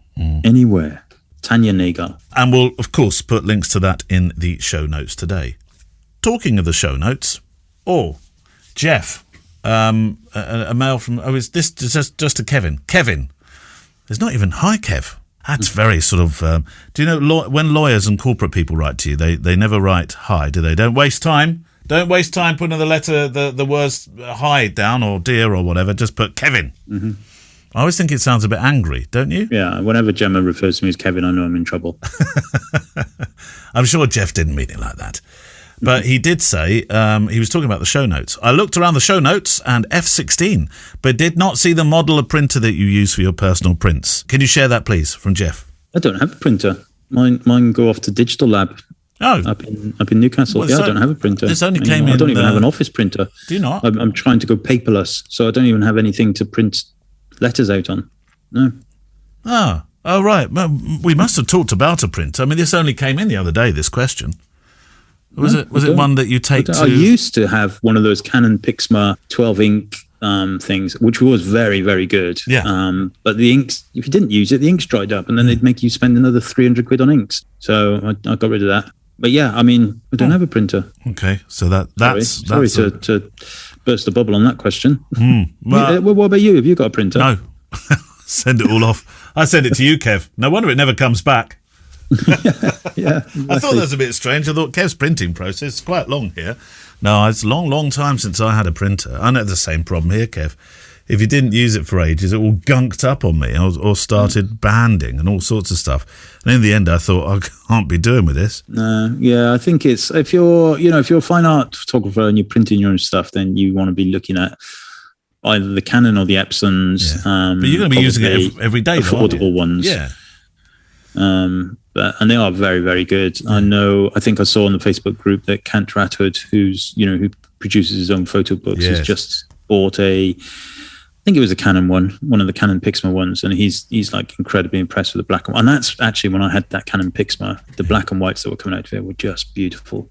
Anywhere. Tanya Nagar. And we'll, of course, put links to that in the show notes today. Talking of the show notes, Jeff, a mail from, is this just to Kevin? Kevin. There's not even, hi, Kev. That's very sort of, do you know, when lawyers and corporate people write to you, they never write hi, do they? Don't waste time. Don't waste time putting the letter, the words hi down or dear or whatever. Just put Kevin. Mm-hmm. I always think it sounds a bit angry, don't you? Yeah, whenever Gemma refers to me as Kevin, I know I'm in trouble. I'm sure Jeff didn't mean it like that. But he did say, he was talking about the show notes. I looked around the show notes and F16, but did not see the model of printer that you use for your personal prints. Can you share that, please, from Jeff? I don't have a printer. Mine go off to Digital Lab. Oh, up in Newcastle. Well, I don't have a printer. This only came in. I don't even have an office printer. Do you not? I'm trying to go paperless, so I don't even have anything to print letters out on. No. Oh, right. Well, we must have talked about a printer. I mean, this only came in the other day, this question. Was it one that you take to... I used to have one of those Canon Pixma 12 ink things, which was very, very good. Yeah. But the inks, if you didn't use it, the inks dried up, and then they'd make you spend another 300 quid on inks. So I got rid of that. But yeah, I mean, I don't have a printer. Okay, so that's... Sorry to burst the bubble on that question. Well, what about you? Have you got a printer? No. Send it all off. I send it to you, Kev. No wonder it never comes back. Yeah, exactly. I thought that was a bit strange. I thought Kev's printing process is quite long here. No, it's a long time since I had a printer. I know the same problem here, Kev. If you didn't use it for ages, it all gunked up on me or started banding and all sorts of stuff. And in the end, I thought, I can't be doing with this. Yeah, I think it's, if you're a fine art photographer and you're printing your own stuff, then you want to be looking at either the Canon or the Epsons. Yeah. But you're going to be using it every day, affordable ones. Yeah. And they are very, very good. I think I saw on the Facebook group that Kant Rathood, who produces his own photo books, has just bought I think it was a Canon one of the Canon Pixma ones, and he's like incredibly impressed with the black and white. And that's actually when I had that Canon Pixma, the black and whites that were coming out of it were just beautiful,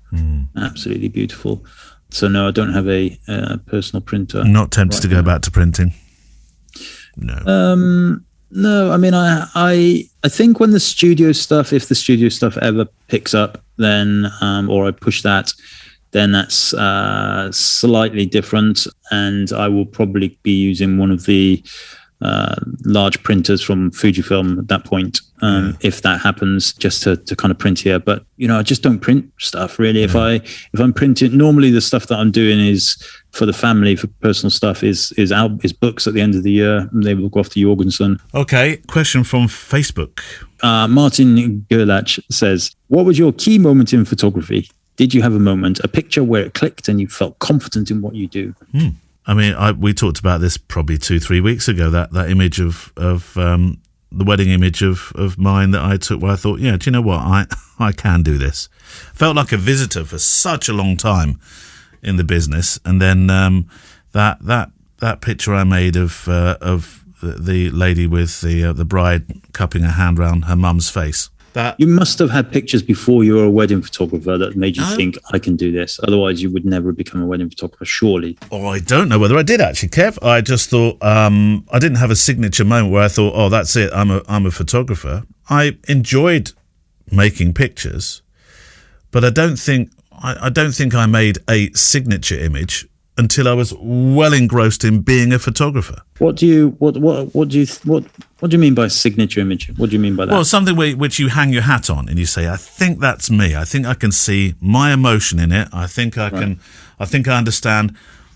absolutely beautiful. So no, I don't have a personal printer. Not tempted to go back to printing. No. No, I mean, I think when if the studio stuff ever picks up, then or I push that, then that's slightly different, and I will probably be using one of the large printers from Fujifilm at that point, if that happens, just to kind of print here. But I just don't print stuff really. If I'm printing, normally the stuff that I'm doing is for the family, for personal stuff, is books at the end of the year, and they will go off to Jorgensen. Okay, question from Facebook. Martin Gerlach says, what was your key moment in photography? Did you have a moment, a picture where it clicked and you felt confident in what you do? I mean, we talked about this probably 2-3 weeks ago, that image of the wedding image of mine that I took, where I thought, yeah, do you know what? I can do this. Felt like a visitor for such a long time in the business. And then that picture I made of the lady with the bride cupping her hand around her mum's face. You must have had pictures before you were a wedding photographer that made you think, I can do this. Otherwise, you would never become a wedding photographer, surely. Oh, I don't know whether I did, actually, Kev. I just thought I didn't have a signature moment where I thought, oh, that's it, I'm a photographer. I enjoyed making pictures, but I don't think I made a signature image until I was well engrossed in being a photographer. What do you mean by signature image? What do you mean by that? Well, something which you hang your hat on and you say, I think that's me. I think I can see my emotion in it. I think I can. I think I understand.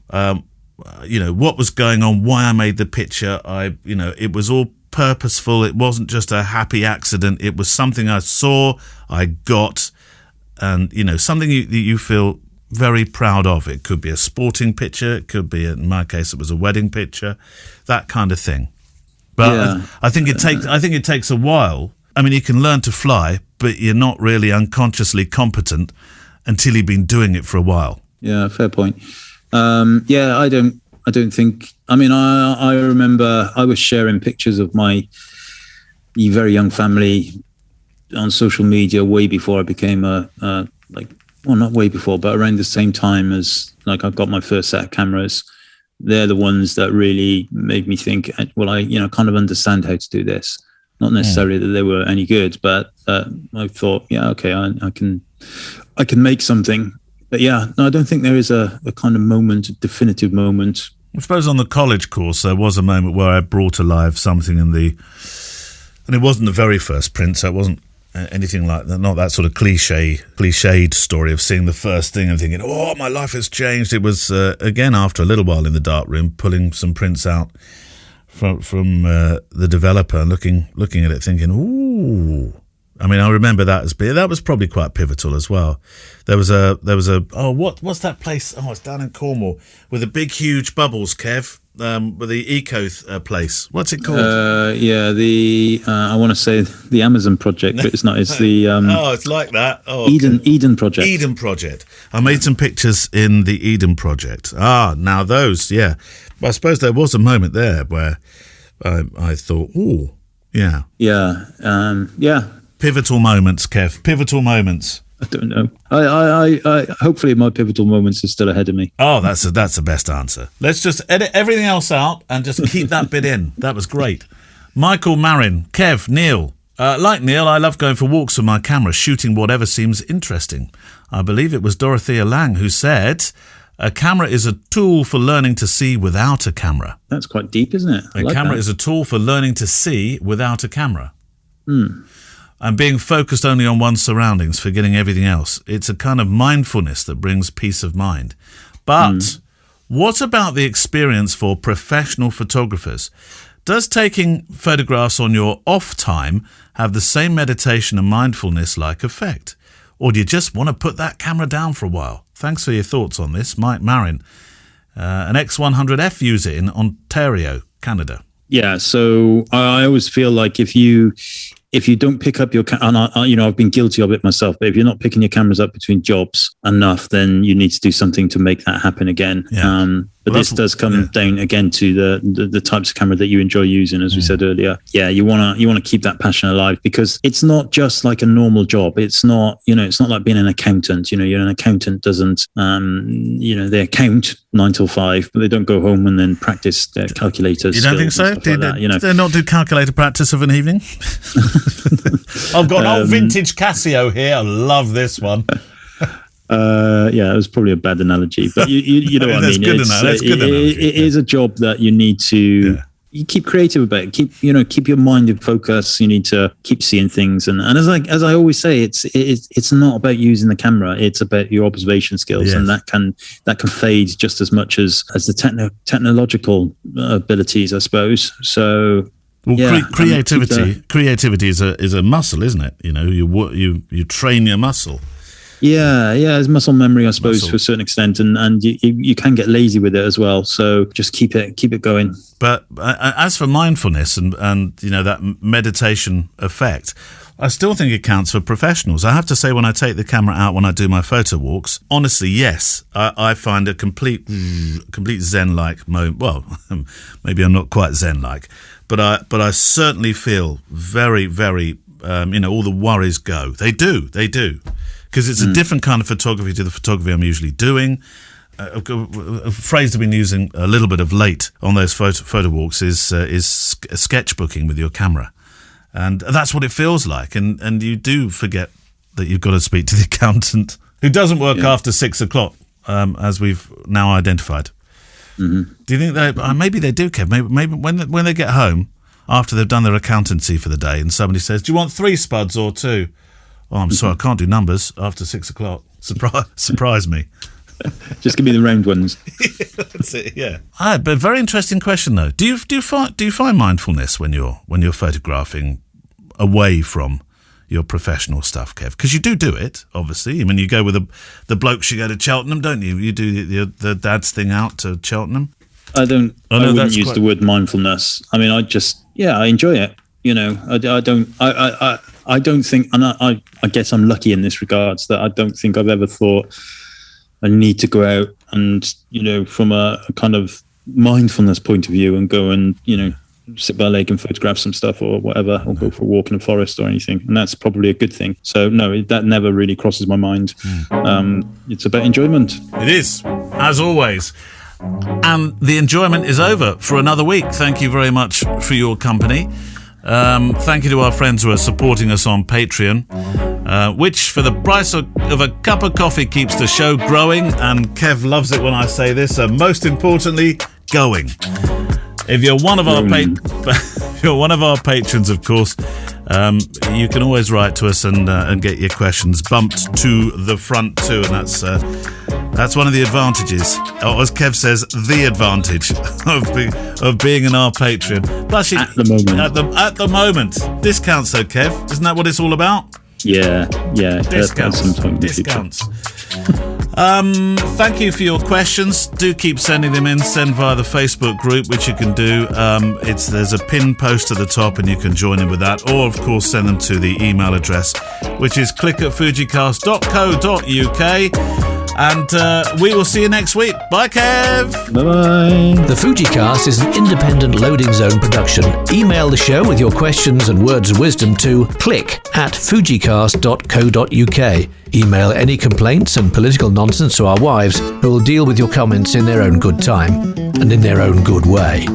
What was going on, why I made the picture. It was all purposeful. It wasn't just a happy accident. It was something I saw, I got, and something that you feel very proud of. It could be a sporting picture. It could be, in my case, it was a wedding picture, that kind of thing. But I think it takes a while. I mean, you can learn to fly, but you're not really unconsciously competent until you've been doing it for a while. Yeah, fair point. I don't think. I mean, I remember I was sharing pictures of my very young family on social media way before I became not way before, but around the same time as I got my first set of cameras. They're the ones that really made me think, well, I kind of understand how to do this. Not necessarily that they were any good, but I thought, yeah, okay, I can make something. But yeah, no, I don't think there is a kind of moment, a definitive moment. I suppose on the college course, there was a moment where I brought alive something and it wasn't the very first print, so it wasn't anything like that, not that sort of cliched story of seeing the first thing and thinking, oh, my life has changed. It was, again, after a little while in the darkroom, pulling some prints out from the developer and looking at it thinking, ooh. I mean, I remember that was probably quite pivotal as well. There was a what's that place? Oh, it's down in Cornwall with the big, huge bubbles, Kev. With the eco place. What's it called? I want to say the Amazon project, but it's not. It's the it's like that. Oh, Eden project. Eden project. I made some pictures in the Eden project. Now those, yeah. But I suppose there was a moment there where I thought, ooh, yeah, Pivotal moments, Kev. Pivotal moments. I don't know. I hopefully my pivotal moments are still ahead of me. Oh, that's the best answer. Let's just edit everything else out and just keep that bit in. That was great. Michael Marin, Kev, Neil. Like Neil, I love going for walks with my camera, shooting whatever seems interesting. I believe it was Dorothea Lang who said, a camera is a tool for learning to see without a camera. That's quite deep, isn't it? A camera is a tool for learning to see without a camera. And being focused only on one's surroundings, forgetting everything else. It's a kind of mindfulness that brings peace of mind. But what about the experience for professional photographers? Does taking photographs on your off time have the same meditation and mindfulness-like effect? Or do you just want to put that camera down for a while? Thanks for your thoughts on this, Mike Marin, an X100F user in Ontario, Canada. Yeah, so I always feel like if you don't pick up your and I've been guilty of it myself, but if you're not picking your cameras up between jobs enough, then you need to do something to make that happen again. Yeah. But this does come down again to the types of camera that you enjoy using, as we said earlier. Yeah, you want to keep that passion alive, because it's not just like a normal job. It's not like being an accountant. An accountant doesn't they account 9 till 5, but they don't go home and then practice their calculators. You don't think so? Do they not do calculator practice of an evening? I've got an old vintage Casio here. I love this one. It was probably a bad analogy, but you know what I mean. That's good analogy. It is a job that you need to you keep creative about it. Keep your mind in focus. You need to keep seeing things, and as I always say, it's not about using the camera. It's about your observation skills, and that can fade just as much as the technological abilities, I suppose. So Well, creativity is a muscle, isn't it? You know, you train your muscle. Yeah, it's muscle memory, I suppose, to a certain extent, and you can get lazy with it as well. So just keep it going. But as for mindfulness and you know, that meditation effect, I still think it counts for professionals. I have to say, when I take the camera out when I do my photo walks, honestly, yes, I find a complete Zen-like moment. Well, maybe I'm not quite Zen-like, but I certainly feel very, very, you know, all the worries go. They do. Because it's a different kind of photography to the photography I'm usually doing. A phrase I've been using a little bit of late on those photo walks is sketchbooking with your camera. And that's what it feels like. And you do forget that you've got to speak to the accountant, who doesn't work after 6 o'clock, as we've now identified. Mm-hmm. Do you think maybe they do, Kev? Maybe when they get home, after they've done their accountancy for the day, and somebody says, do you want 3 spuds or 2? Oh, I'm sorry, I can't do numbers after 6 o'clock. Surprise me. Just give me the round ones. That's it. Yeah. But very interesting question though. Do you find mindfulness when you're photographing away from your professional stuff, Kev? Because you do it, obviously. I mean, you go with the blokes. You go to Cheltenham, don't you? You do the dad's thing out to Cheltenham. I wouldn't use the word mindfulness. I mean, I enjoy it. You know, I don't think, and I guess I'm lucky in this regards, that I don't think I've ever thought I need to go out and, you know, from a kind of mindfulness point of view and go and, you know, sit by a lake and photograph some stuff or whatever, or go for a walk in a forest or anything. And that's probably a good thing. So no, that never really crosses my mind. It's about enjoyment. It is, as always. And the enjoyment is over for another week. Thank you very much for your company. Thank you to our friends who are supporting us on Patreon, which for the price of a cup of coffee keeps the show growing, and Kev loves it when I say this, and most importantly, going. If you're one of our patrons, of course, you can always write to us and get your questions bumped to the front too, and that's one of the advantages, or as Kev says, the advantage of being in our Patreon. Plus, at the moment, discounts though, Kev. Isn't that what it's all about? Yeah. Discounts. Thank you for your questions. Do keep sending them in. Send via the Facebook group, which you can do. There's a pinned post at the top, and you can join in with that. Or, of course, send them to the email address, which is click@fujicast.co.uk. And we will see you next week. Bye, Kev. Bye-bye. The FujiCast is an independent loading zone production. Email the show with your questions and words of wisdom to click@fujicast.co.uk. Email any complaints and political nonsense to our wives, who will deal with your comments in their own good time and in their own good way.